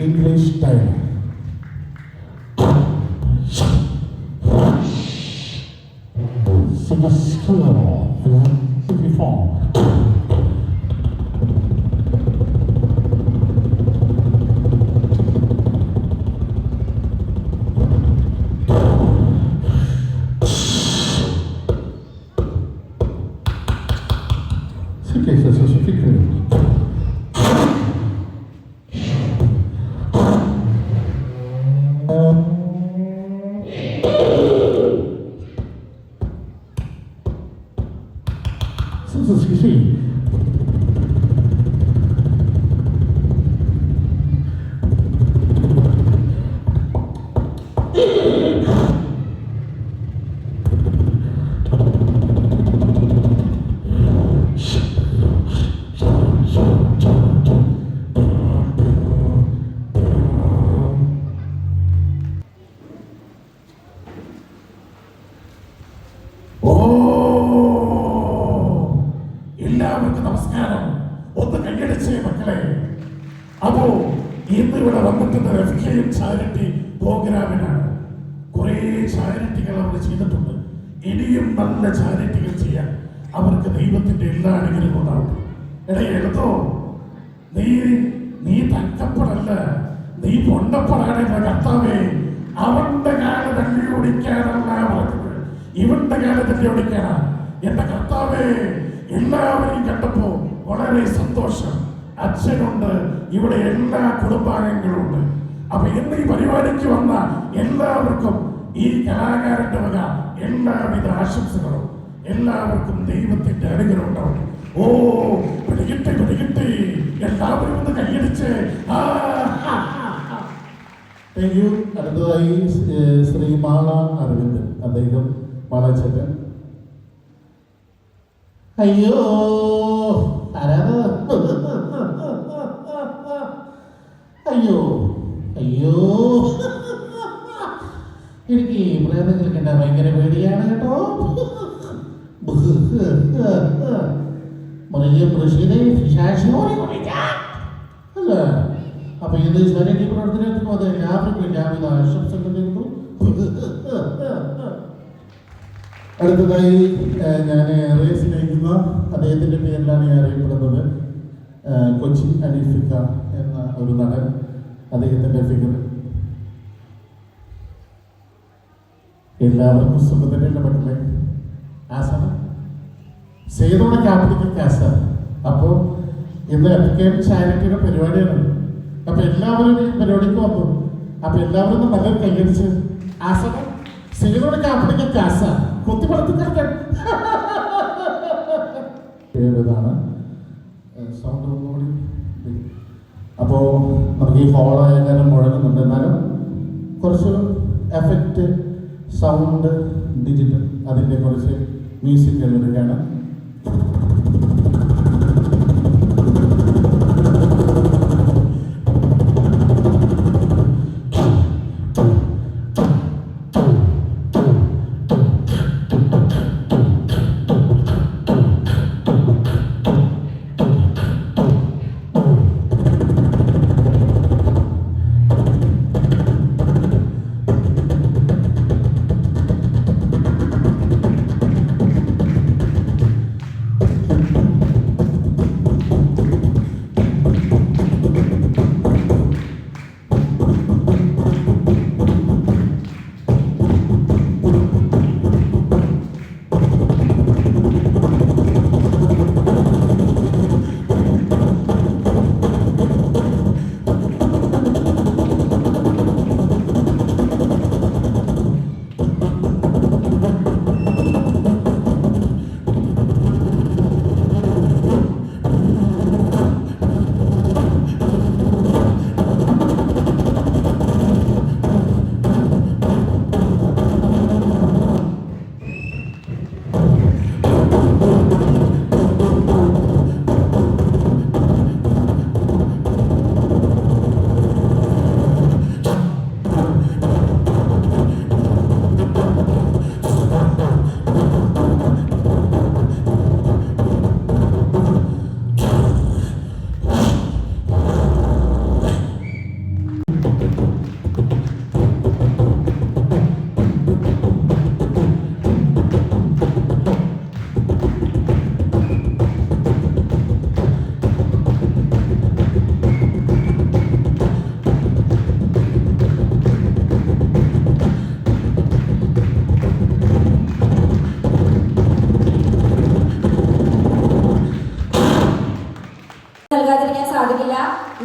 English style. എല്ലാവർക്കും നമസ്കാരം. ഒന്ന് കൈയടിച്ചേ മക്കളെ. അപ്പോ ഇന്ന് ഇവിടെ വന്നിട്ടുള്ള FKM ചാരിറ്റി പ്രോഗ്രാമിനാണ്. കുറേ ചാരിറ്റികൾ അവർ ചെയ്തിട്ടുണ്ട്. ഇനിയും നല്ല ചാരിറ്റികൾ ചെയ്യാൻ അവർക്ക് ദൈവത്തിന്റെ എല്ലാ അനുഗ്രഹവും ഉണ്ടാവും. എടേ എടുത്തോ, നീ തങ്കപ്പടല്ല, നീ പൊണ്ടപ്പടാണ് കർത്താവേ. അവന്റെ കാല തല്ലി ഓടിക്കാനല്ല പറഞ്ഞത്, ഇവന്റെ കാല തല്ലി ഓടിക്കാനാ. എന്റെ കർത്താവേ, എല്ലാവരെയും കണ്ടപ്പോ വളരെ സന്തോഷം. അച്ഛനുണ്ട്, ഇവിടെ എല്ലാ കുടുംബാംഗങ്ങളുണ്ട്. അപ്പൊ ഇന്ന് ഈ പരിപാടിക്ക് വന്ന എല്ലാവർക്കും ഈ കലാകാരന്റെ വക എല്ലാവിധ ആശംസകളും. എല്ലാവർക്കും ദൈവത്തിന്റെ അനുഗ്രഹം ഉണ്ടാവട്ടെ. ഓ പിടികിട്ടി, എല്ലാവരും ഒന്ന് കൈയടിച്ച്. Thank you. അടുത്തതായി ശ്രീ മാള അരവിന്ദൻ, അദ്ദേഹം മാളച്ചേട്ടൻ. അയ്യോ അയ്യോ അയ്യോ, എനിക്ക് പ്രേതങ്ങൾ കണ്ട ഭയങ്കര പേടിയാണ് കേട്ടോ. അല്ല, അപ്പൊ ഇത് ശരീര പ്രവർത്തനത്തിനും അത് എല്ലാവർക്കും എല്ലാവിധ ആശംസകൾ നേരുന്നു. അടുത്തതായി ഞാൻ ഏറെ സ്നേഹിക്കുന്ന അദ്ദേഹത്തിൻ്റെ പേരിലാണ് ഞാൻ അറിയപ്പെടുന്നത്, കൊച്ചി അനീഫിക്ക എന്ന ഒരു നടൻ. അദ്ദേഹത്തിൻ്റെ ഫിഗർ എല്ലാവർക്കും സുഖത്തിൻ്റെ മക്കളെ. ആസാണ് സേതോടെ ക്യാപിറ്റൽ കാസ. അപ്പോൾ ഇന്ന് FKM ചാരിറ്റിയുടെ പരിപാടിയാണ്. അപ്പൊ എല്ലാവരും ഈ പരിപാടിക്ക് വന്നു. അപ്പൊ എല്ലാവരും നല്ലൊരു കൈയടിച്ച്. ആസനം സേതോടെ ക്യാപിറ്റൽ കാസ കൊത്തിപ്പടുത്ത് കിടക്കാൻ ഏതാണ് സൗണ്ട് ഒന്നുകൂടി. അപ്പോൾ നമുക്ക് ഈ ഹോളായ കാര്യം മുഴങ്ങുന്നുണ്ട്, എന്നാലും കുറച്ച് എഫക്റ്റ്, സൗണ്ട്, ഡിജിറ്റൽ, അതിൻ്റെ കുറച്ച് മ്യൂസിക് എടുക്കുകയാണ്.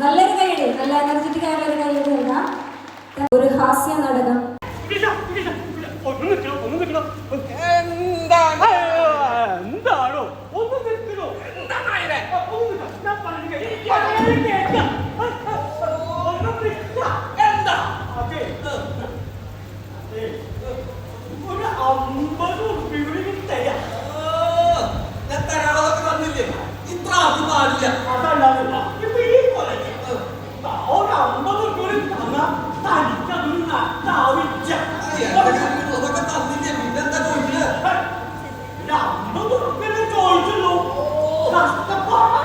നല്ലൊരു കൈയ്യടി, നല്ല എനർജറ്റിക് ആയുള്ള ഒരു കൈയ്യടി നൽകാം. ഒരു ഹാസ്യ നാടകം. എന്താണോ ഒന്ന് നിർത്തണോ? എന്താ ഒരു 50 ഉറുപ്പിക തരാം. ഞാൻ തരാളൊക്കെ വന്നില്ലേ, ഇത്ര അത് പാടില്ല. അതല്ല ഇപ്പൊ ഈ പോലെ ഒരു 50 ഉറുപ്പിക തന്നാ തനിക്കതൊരു നട്ടാവില്ല. അതൊക്കെ തന്നില്ലേ, പിന്നെന്താ ചോദിച്ചത്? 50 ഉറുപ്പിക ചോദിച്ചുള്ളൂ. കഷ്ടപ്പാട്,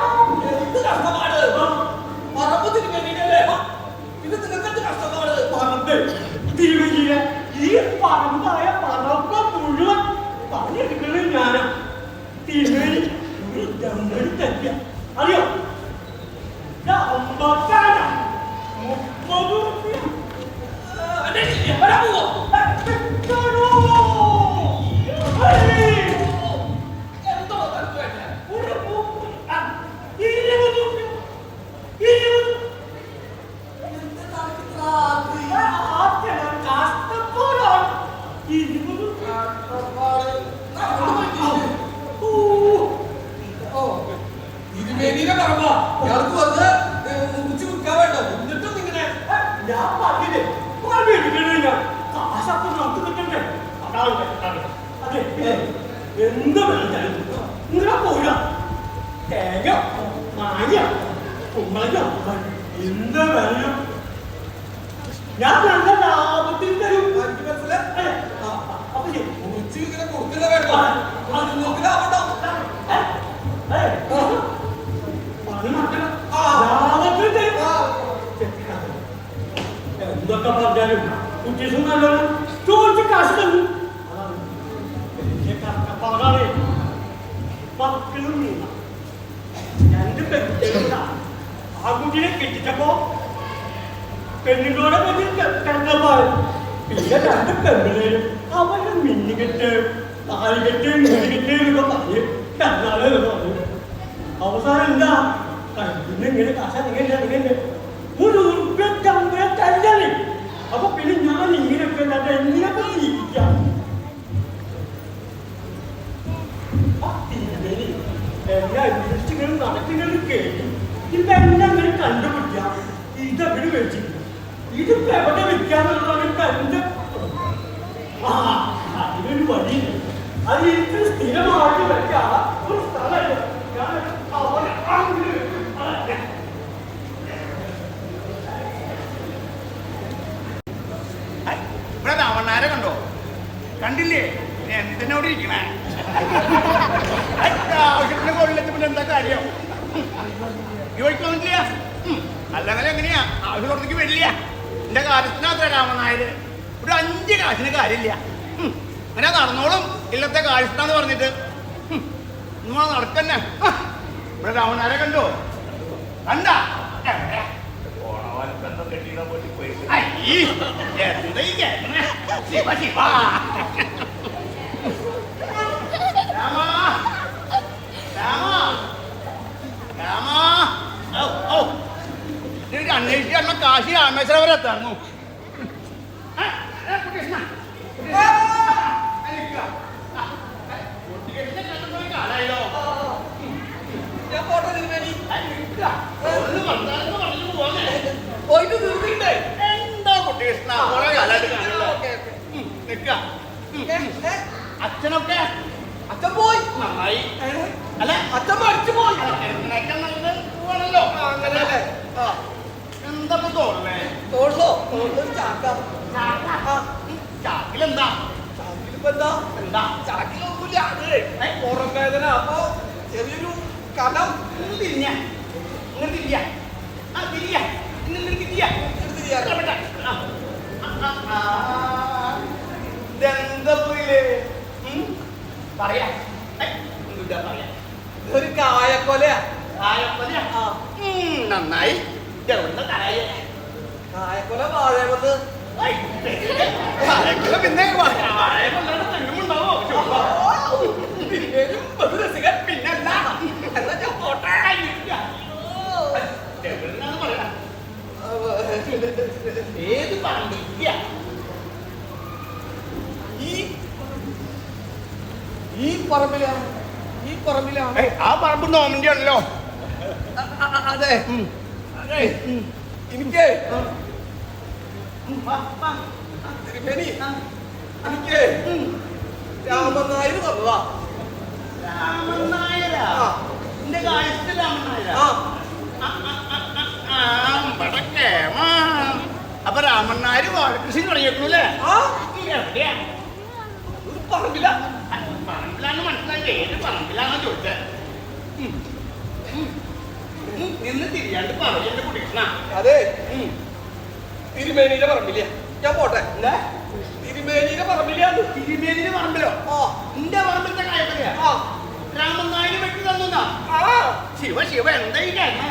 എന്ത് കഷ്ടപ്പാട്? പറമ്പത്തിന് വേണ്ടിയിട്ടല്ലേ? ഇത് നിനക്കെന്ത് കഷ്ടപ്പാട്? പറമ്പ് തീരുകയില്ല. ഈ പറമ്പായ പറമ്പ് മുഴുവൻ പണിയെടുക്കുന്നത് ഞാനാ. തിരുവേലി ഒരു ദമ്പടി തെറ്റ അറിയോ? 50 30 ഉറുപ്പിക എന്ത് ഇങ്ങനെ പോരാ തേങ്ങ മാങ്ങ കുമ്പളങ്ങ എന്ത് വെള്ളം ഞാൻ നല്ല ലാഭത്തിൽ തരും. എന്തൊക്കെ പറഞ്ഞാലും കുട്ടീസും നല്ലോണം ചോദിച്ച് കാശ് തന്നു. കഷ്ടപ്പാടാണ്. മക്കളും നീങ്ങ 2 പെൺകുട്ടികളാ. ആ കുട്ടീനെ കെട്ടിച്ചപ്പോ പെണ്ണുങ്ങളോടെ പറ്റി കണ്ടപ്പാട് പിന്നെ 2 പെൺപിള്ളേരും അവരുടെ മിന്നിക്കെട്ട് താലികെട്ട് മിന്നിക്കെട്ട് എന്നൊക്കെ പറഞ്ഞ് കണ്ടാലേ പറഞ്ഞു. അവസാനം എന്താ കണ്ടിന്ന് ഇങ്ങനെ കാശ നിങ്ങനെ ഒരു ഉറുപ്പ്യ തല്ലാതെ. അപ്പൊ പിന്നെ ഞാൻ ഇങ്ങനെയൊക്കെ എങ്ങനെയൊക്കെ ജീവിക്കാം. എന്നെ അന്വേഷിച്ചുകളും നടക്കുകളും കേട്ടു. ഇതെല്ലാം അങ്ങനെ കണ്ടുപിടിക്കാം. ഇതവിടെ വെച്ചില്ല. ഇതിപ്പോ എവിടെ വെക്കാന്നുള്ളതാണ് ഇപ്പൊ എന്റെ അതിനൊരു വഴിയില്ല. അത് എനിക്ക് സ്ഥിരമായിട്ട് വെക്കാ ഒരു സ്ഥലമല്ല. ഞാൻ ഇവിടെ രാവണാരെ കണ്ടോ? കണ്ടില്ലേ എന്തിനോട് ഇരിക്കണേ? ആവശ്യത്തിന് കൊള്ളിലെത്തി എന്താ കാര്യം? ചോദിക്കാൻ പറ്റില്ല. അല്ലെങ്കിൽ എങ്ങനെയാ ആവശ്യത്തോടത്തേക്ക് വരില്ല. എന്റെ കാര്യത്തിനകത്ത് രാമനായര് ഒരു 5 കാശിന് കാര്യമില്ല. അങ്ങനെ നടന്നോളും ഇല്ലത്തെ കാര്യത്തിനാന്ന് പറഞ്ഞിട്ട് നമ്മൾ നടക്കന്നെ. ഇവിടെ രാമനാരെ കണ്ടോ? കണ്ട അന്വേഷിച്ച് കാശി രാമേശ്വരം വരെ എത്തായിരുന്നു. എന്താ കുട്ടി കൃഷ്ണ കുറെ കാലമായിട്ട് അച്ഛനൊക്കെ അച്ഛൻ പോയി നന്നായി. അല്ല അച്ഛൻ മരിച്ചു പോയി. പോവാണല്ലോ അങ്ങനെയല്ലേ? എന്താ തോന്നേ? ചാക്കിലെന്താ? ചാക്കിലിപ്പോ എന്താ? ചാക്കിലൊന്നുമില്ല. പുറം വേദന. അപ്പൊ ചെറിയൊരു കടം തിരിഞ്ഞ ഇങ്ങനെ തിരിയ തിരിയ ഇങ്ങനെ തിരിയ ഇതെന്തല്ലേ പറയാ പറയാ ഒരു കായക്കൊലയാ. കായക്കൊലയാ നന്നായി. കായക്കൊല വാഴവത് കായക്കൊല പിന്നെ തെങ്ങുമുണ്ടാവോ? പിന്നല്ല ഏത് പറമ്പില്ല ഈ പറമ്പിലാണ്. ഈ പറമ്പിലാണ്. ആ പറമ്പ് നോമിന്റെ ആണല്ലോ. അതെ എനിക്ക് എനിക്ക് രാമൻ നായർ തന്നതാ. രാമൻ നായരാ? എന്റെ കാര്യത്തിൽ രാമൻ നായരാ? അപ്പൊ രാമൻ നായർ വാഴകൃഷി തുടങ്ങിയേക്കണല്ലേ? എവിടെയാ? പറമ്പില. പറമ്പിലാന്ന് മനസ്സിലായി. ഏത് പറമ്പിലാണോ ചോദിച്ചത്? നിന്ന് തിരിയാണ്ട് പറയണ്ട കുടിക്കണ. അതെ തിരുമേനിയുടെ പറമ്പില്ല. ഞാൻ പോട്ടെ. എന്താ തിരുമേനിയുടെ പറമ്പില്ല? തിരുമേനിയുടെ പറമ്പിലോ? എന്റെ പറമ്പിലത്തെ കായപ്പറിയാ രാമൻ നായർ വെട്ടി തന്നാ. ശിവ ശിവ എന്താ ഈ കാര്യം?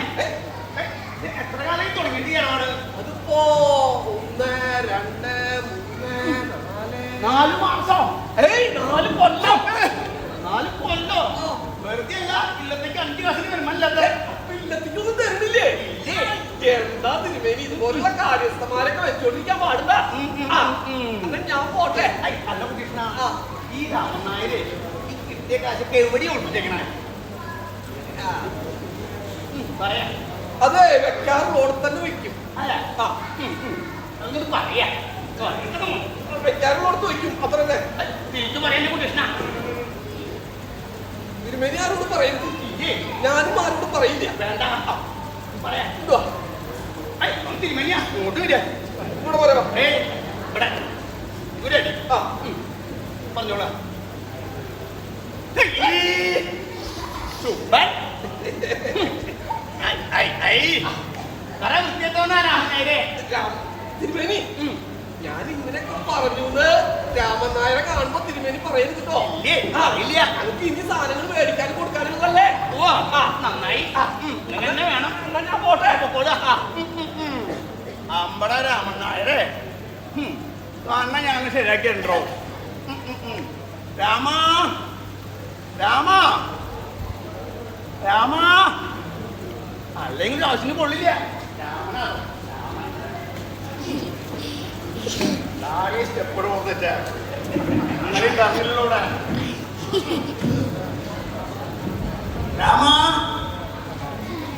എത്ര കാലം തുടങ്ങിയിട്ട് ചെയ്യാനാണ്? അതിപ്പോ 1, 2, 3 4 മാസം 4 കൊല്ലം 4 കൊല്ലം വെറുതെ അല്ല ഇല്ലത്തേക്ക് 5 കാശിന് വരുമാനമില്ലാത്ത ഇല്ലത്തേക്കൊന്നും തരുന്നില്ലേ എന്താ തിരുമേനി ഇതുപോലുള്ള കാര്യസ്ഥന്മാരൊക്കെ വെച്ചോണ്ടിരിക്കാൻ പാടില്ല ഞാൻ പോട്ടെ അല്ല കൃഷ്ണ ഈ രാമൻ നായര് ഈ കിട്ടിയ കാശൊക്കെ എവിടെയും ഒളിപ്പിച്ചേക്കണേ പറയാ അതെ വെക്കാറുള്ളോടെ തന്നെ വെക്കും അതൊന്നും പറയാ വെക്കാറുള്ളോടത്ത് വെക്കും അത്രല്ലേ തിരിച്ചു പറയല്ലേ കൃഷ്ണ തിരുമേനി ആരോട് പറയുന്നത് ഞാനും ആരോട് പറയില്ല വേണ്ട പറയാ തിരുമേനിയാ ഇങ്ങോട്ട് വരിക ഇങ്ങോട്ട് പറയാ ഇവിടെ ഇവിടെ അടി പറഞ്ഞോളാം സൂപ്പർ തിരുമേനി ഞാൻ ഇങ്ങനെയൊക്കെ പറഞ്ഞു രാമൻ നായരെ കാണുമ്പോ തിരുമേനി പറയരുത് കേട്ടോ ഇല്ല നമുക്ക് ഇനി സാധനങ്ങൾ മേടിക്കാനും കൊടുക്കാനുള്ളതല്ലേ നന്നായി വേണം എന്നാ ഞാൻ പോട്ടെ അമ്പട രാമൻ നായരെ കാണാൻ ഞാൻ ശരിയാക്കിയിട്ടുണ്ടോ രാമ രാമ രാമ അല്ലെങ്കിൽ ആവശ്യത്തിന് കൊള്ളില്ല ആകെ സ്റ്റെപ്പോട് പോകുന്നിട്ട അങ്ങനെ ഉണ്ടാകുന്നില്ലൂടെ രാമ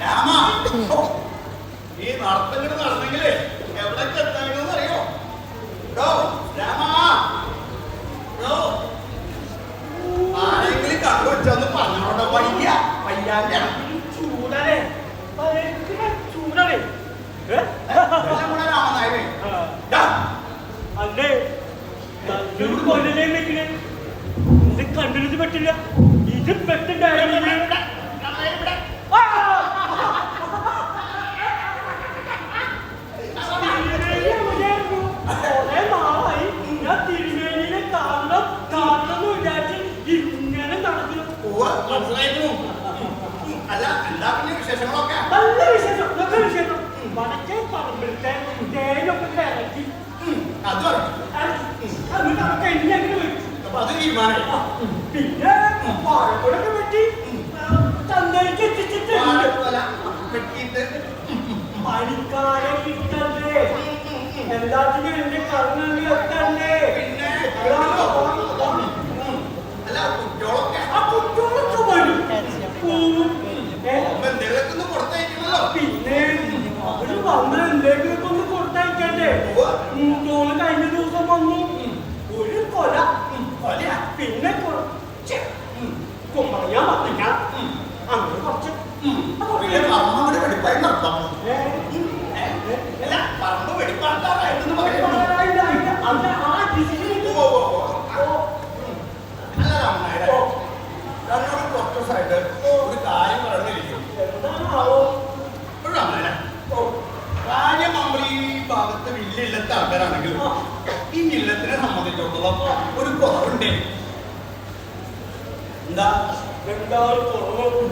രാമ ഈ നടത്തങ്ങട് നടന്നെങ്കിലേ എവിടേക്ക് എത്താണെന്ന് അറിയോ രാമ ആരെങ്കിലും കണ്ടുവച്ചൊന്ന് പറഞ്ഞോട്ടെ വയ്യ വയ്യാന്റെ ചൂടനെ ചൂടനെ രാമനായവേ അല്ലേ ഇത് കണ്ടിട്ട് പറ്റില്ല ഇത് പെട്ടുണ്ടായിരുന്നു കുറെ നാളായി ഞാൻ തിരുമേനിയെ കാണണം കാണണം വിചാരിച്ച് ഇങ്ങനെ നടക്കുന്നു നല്ല വിശേഷം നല്ല വിശേഷം വടക്കേ പറമ്പിലത്തെ തേനൊക്കെ ഇറക്കി പിന്നെ വാഴക്കൊടൊക്കെ വെട്ടി ചന്തയ്ക്ക് എത്തിച്ചിട്ടുണ്ട് പണിക്കാരെ കിട്ടണ്ടേ എല്ലാത്തിനും എന്റെ കണ്ണി എത്തണ്ടേ ആ കുട്ടികളൊക്കെ വരും പിന്നെ അവര് വന്ന എന്തെങ്കിലൊക്കെ ഒന്ന് കൊടുത്തയക്കണ്ടേ തോള് കഴിഞ്ഞ ദിവസം വന്നു ഒരു കൊല പിന്നെ കുറച്ച് കുമ്പളങ്ങ മത്തങ്ങ അങ്ങനെ കുറച്ച് ഒരു കാര്യം പറഞ്ഞിരിക്കും കാര്യം നമ്മൾ ഈ ഭാഗത്ത് വില്ലില്ലത്തെ ആൾക്കാരാണെങ്കിൽ ഈ ഇല്ലത്തിനെ സംബന്ധിച്ചിടത്തോളം ഒരു കുറവുണ്ട് എന്താ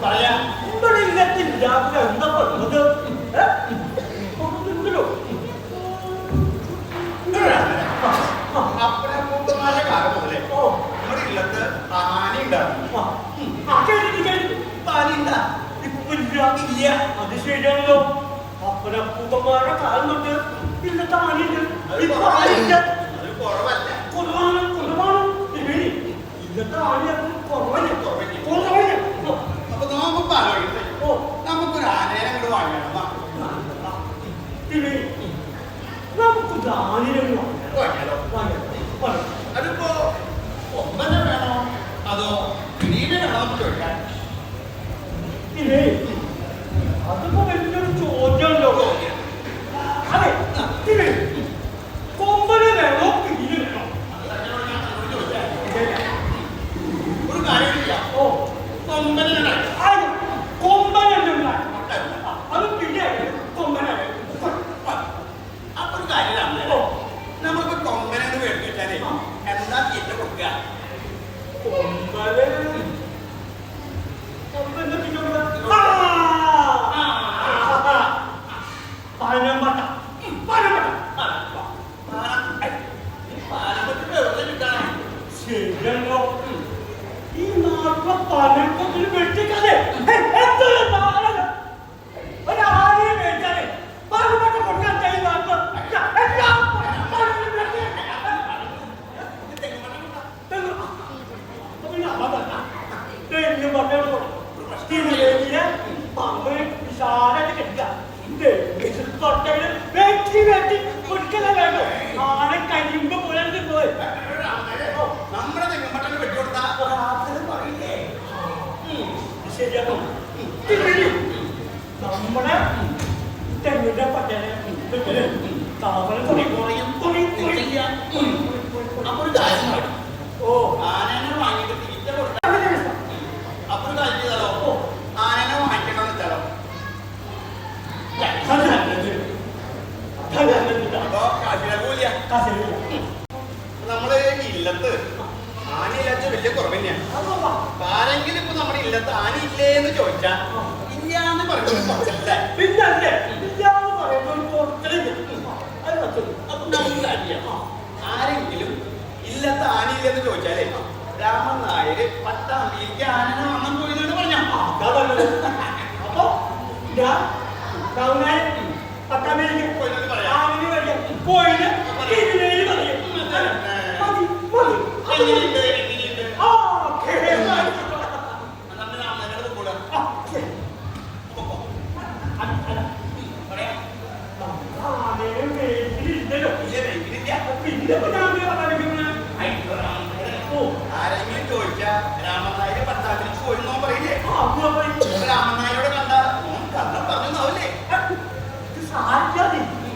പറയാ ഇവിടെ ഇല്ലത്തില്ലാത്ത എന്താ പറഞ്ഞത് അപ്പനെ കൂട്ടുമാരുടെ കാലം മുതലേ നമ്മുടെ ഇല്ലത്ത് ആന ഉണ്ടാവും ഇല്ല അത് ശരിയാണല്ലോ അപ്പനപ്പൂപ്പന്മാരുടെ കാലം തൊട്ട് ഇല്ലത്തെ ആനയുണ്ട് കുറവാണ് കുറവാണ് ഇല്ലത്തെ ആന കുറവല്ല കുറവല്ല അപ്പൊ നമുക്ക് ആലോചിക്കട്ടെ നമുക്കൊരു ആനയെ അങ്ങോട്ട് വാങ്ങണം നമുക്കൊരു ആനയെ അതിപ്പോ ഒമ്പനെ വേണോ അതോ പിന്നീട് വേണോ നമുക്ക് ചോദിക്കാൻ അതിപ്പോ വലിയൊരു ചോദ്യമല്ലോ അതെ കൊമ്പനെ വേണോ പിന്നീട് വേണോ ഒരു കാര്യമില്ല കൊമ്പനെ കൊമ്പനെ അത് പിന്നെ കൊമ്പനെ അപ്പൊ ഒരു കാര്യമാണ് നമുക്ക് കൊമ്പനെ മേടിച്ചാലേ എന്താ തീറ്റ കൊടുക്കുക കൊമ്പനെ പാനമ്പട്ട് വെറുതെ കിട്ടാൻ പണക്കൊരു വെട്ടിക്കാതെ എന്തൊരു നാളെ ഒരാരെയും മേടിച്ചാലേ പണമൊക്കെ കൊടുക്കാൻ കഴിയുന്ന വിശാലായിട്ട് കിട്ടുക വെട്ടി വെട്ടി കൊടുക്കല വേണ്ടോ ആളെ കഴിയുമ്പോ പോലെ പോയി നമ്മുടെ തെങ്ങുമട്ടന് വെട്ടിക്കൊടുത്താൽ പറയില്ലേ ശരിയാണോ നമ്മുടെ തെങ്ങിന്റെ പട്ടേനെ താമരം അപ്പൊ ഒരു കാര്യം ഓ ആനനെ വാങ്ങിയിട്ട് തീറ്റ കൊടുത്താൽ അപ്പൊ ഒരു കാര്യം ചെയ്താലോ ആനനെ വാങ്ങിക്കണമെന്ന് വെച്ചാലോ നമ്മള് ഇല്ലത്ത് ആന ഇല്ലാച്ച വലിയ കുറവ് തന്നെയാണ്. ആരെങ്കിലും ഇപ്പൊ നമ്മുടെ ഇല്ലത്ത് ആന ഇല്ലേന്ന് ചോദിച്ചാ ഇല്ലാന്ന് പറയുന്നത് ആരെങ്കിലും ഇല്ലത്ത് ആനയില്ലെന്ന് ചോദിച്ചാലേ രാമൻ നായര് പട്ടാമ്പിയിലേക്ക് ആനനെ വണ്ണം പോയിന്ന് പറഞ്ഞോ. അപ്പൊ പട്ടാമ്പിയിലേക്ക് പോയിന് ആരെങ്കിലും ചോദിച്ചാ രാമനായര് പട്ടാമ്പിലേക്ക് പോയിരുന്നോ പറയില്ലേ? രാമനായരോട് കണ്ട കണ്ണം പറഞ്ഞാവില്ലേ?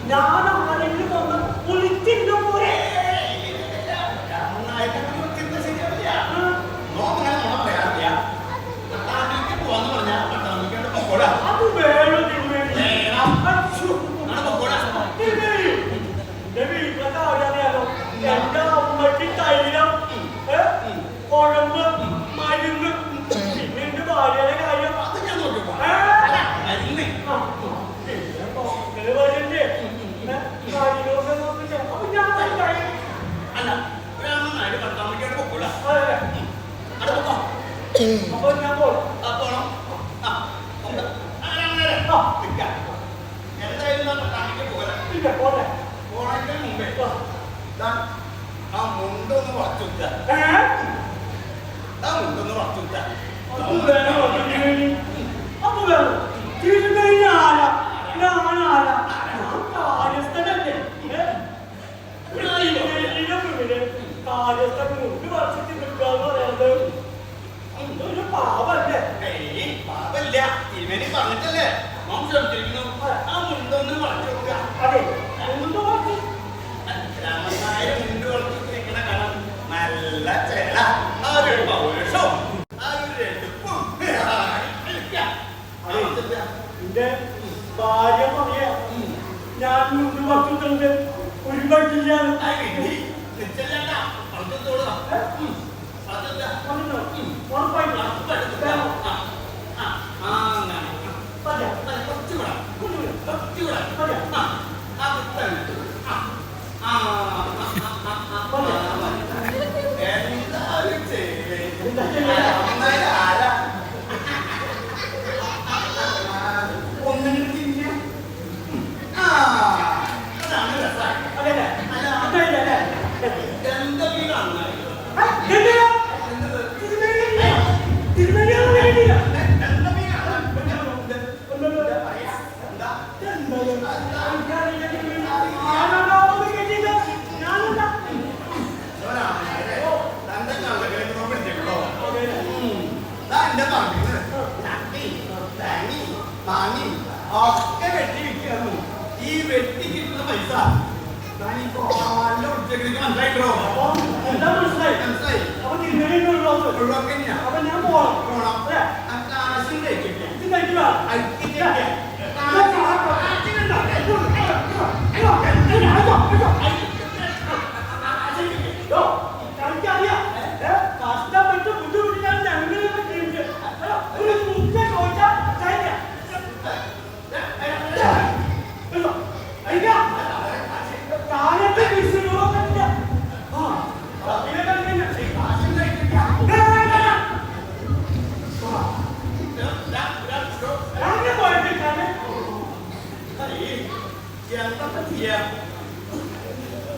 ഞാൻ ആരെങ്കിലും വന്ന് കുളിച്ചില്ല പോലെ അത് വേണം വീട്ടിലൊക്കെ അറിയാതെയാലോ എന്റെ അമ്മയ്ക്ക് തൈലം കുഴമ്പ് മരുന്ന് പിന്നെ എന്റെ ഭാര്യയുടെ കാര്യം അപ്പൊ ഞാൻ പോണതിന് മുമ്പേ ആ മുണ്ടൊന്ന് വളച്ചുത്ത അപ്പൊ വേണം തിരുമേനിയാര ഞാനാര കാര്യസ്ഥനല്ലേ കാര്യസ്ഥന് മുമ്പ് വർഷിച്ച് നിൽക്കാന്ന് പറയാതെ ഒരു പാവല്ലേ? പാവല്ല, തിരുമേനി പറഞ്ഞിട്ടല്ലേ നാം ശ്രമിച്ചിരിക്കുന്നു. ആ മുണ്ടൊന്ന് വളച്ചു കൊടുക്കുക. അതെ മുണ്ട് വളച്ചു രാമനായ മുണ്ട് വളച്ചു നിൽക്കണ കാണാൻ നല്ല ചേല, ആ ഒരു പൗരുഷം, ആ ഒരു എടുപ്പും. എന്റെ ഭാര്യ പറയാ ഞാൻ മുണ്ട് വളച്ചിട്ടുണ്ട് ഒരു പറ്റില്ലാണ്. ഒക്കെ വെട്ടി വിൽക്കുന്നു. ഈ വെട്ടി കിട്ടുന്ന പൈസ മനസ്സിലായിട്ടോ? മനസ്സിലായി. അപ്പൊ ഞാൻ പോണം കാശിന്റെ എനിക്കറിയാം കഷ്ടപ്പെട്ട് ബുദ്ധിമുട്ടിക്കാൻ ഞങ്ങൾ ഒരു മുഖ്യ ചോദിച്ചാൽ കാലത്ത് വിഷയമൊക്കെ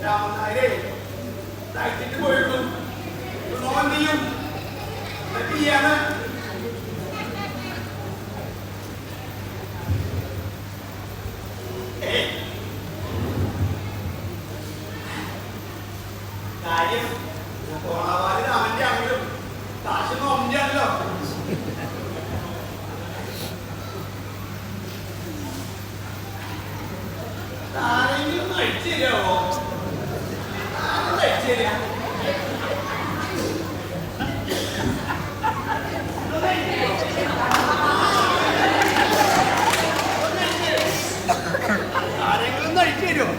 രാമനായരെ താഴ്ത്തിട്ട് പോയുള്ളൂ. നോൻ ചെയ്യും ചെയ്യാന് കാര്യം കോണവാലിന് അവന്റെ ആണെങ്കിലും കാശൊന്നും ഒമ്മിയാണല്ലോ. ആരെങ്കിലും ഒന്ന് അഴിച്ചു തരാമോ? അഴിച്ചു തരാം. ആരെങ്കിലും ഒന്ന് അഴിച്ചു തരുമോ?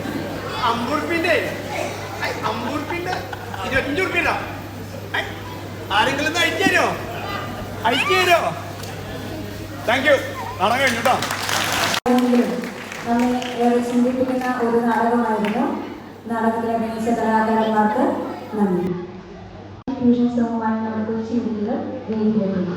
50 ഉറുപ്പിന്റെ 25 ഉറുപ്പിണ്ടോ? ആരെങ്കിലും ഒന്ന് അഴിച്ചു തരുമോ? അഴിച്ചു തരുമോ? Thank you. നാടകം കഴിഞ്ഞു കേട്ടോ. നമ്മെ ഏറെ ചിന്തിപ്പിക്കുന്ന ഒരു നാടകമായിരുന്നു. നാടകത്തിലെ അഭിനയിച്ച കലാകാരന്മാർക്ക് നന്ദി. ഫ്യൂഷൻ സോങ്ങുമായി നമ്മുടെ കൊച്ചി കുട്ടികൾ വേദിയിലെത്തുന്നു.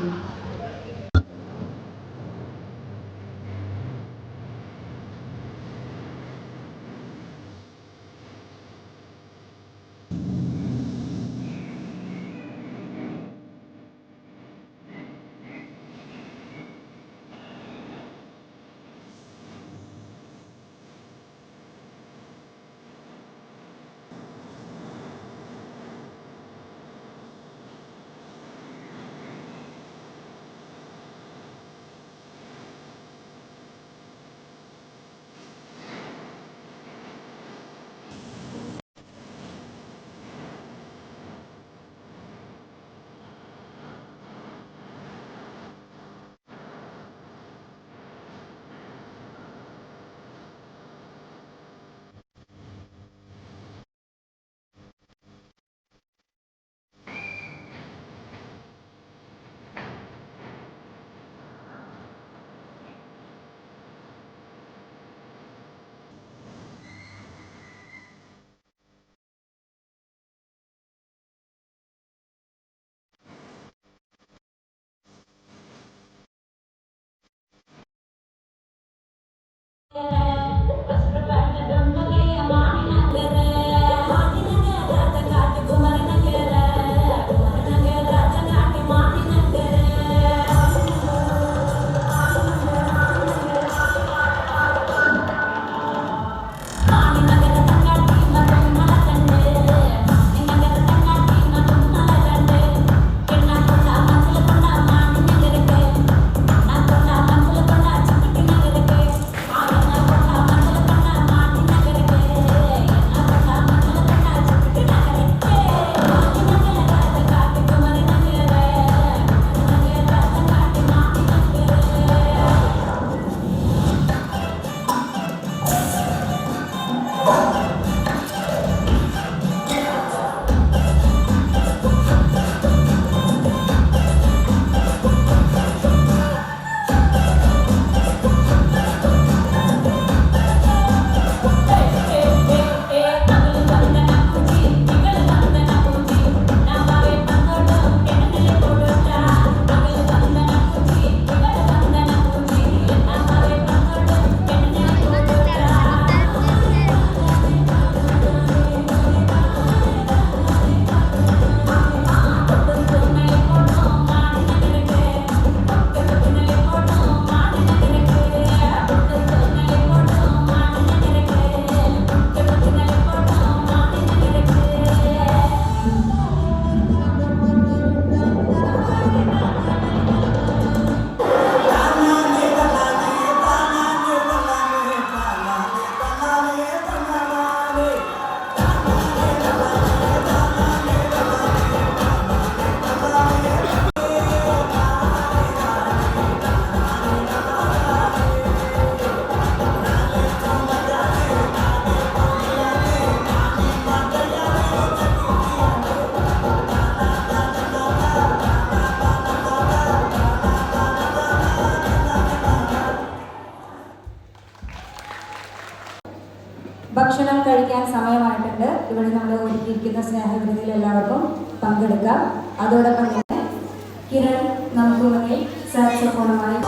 ഭക്ഷണം കഴിക്കാൻ സമയമായിട്ടുണ്ട്. ഇവിടെ നമ്മൾ ഒരുക്കിയിരിക്കുന്ന സ്നേഹവിരുതിയിൽ എല്ലാവർക്കും പങ്കെടുക്കാം. അതോടൊപ്പം തന്നെ കിരൺ നമുക്ക് മുന്നിൽ സാക്സോഫോണുമായി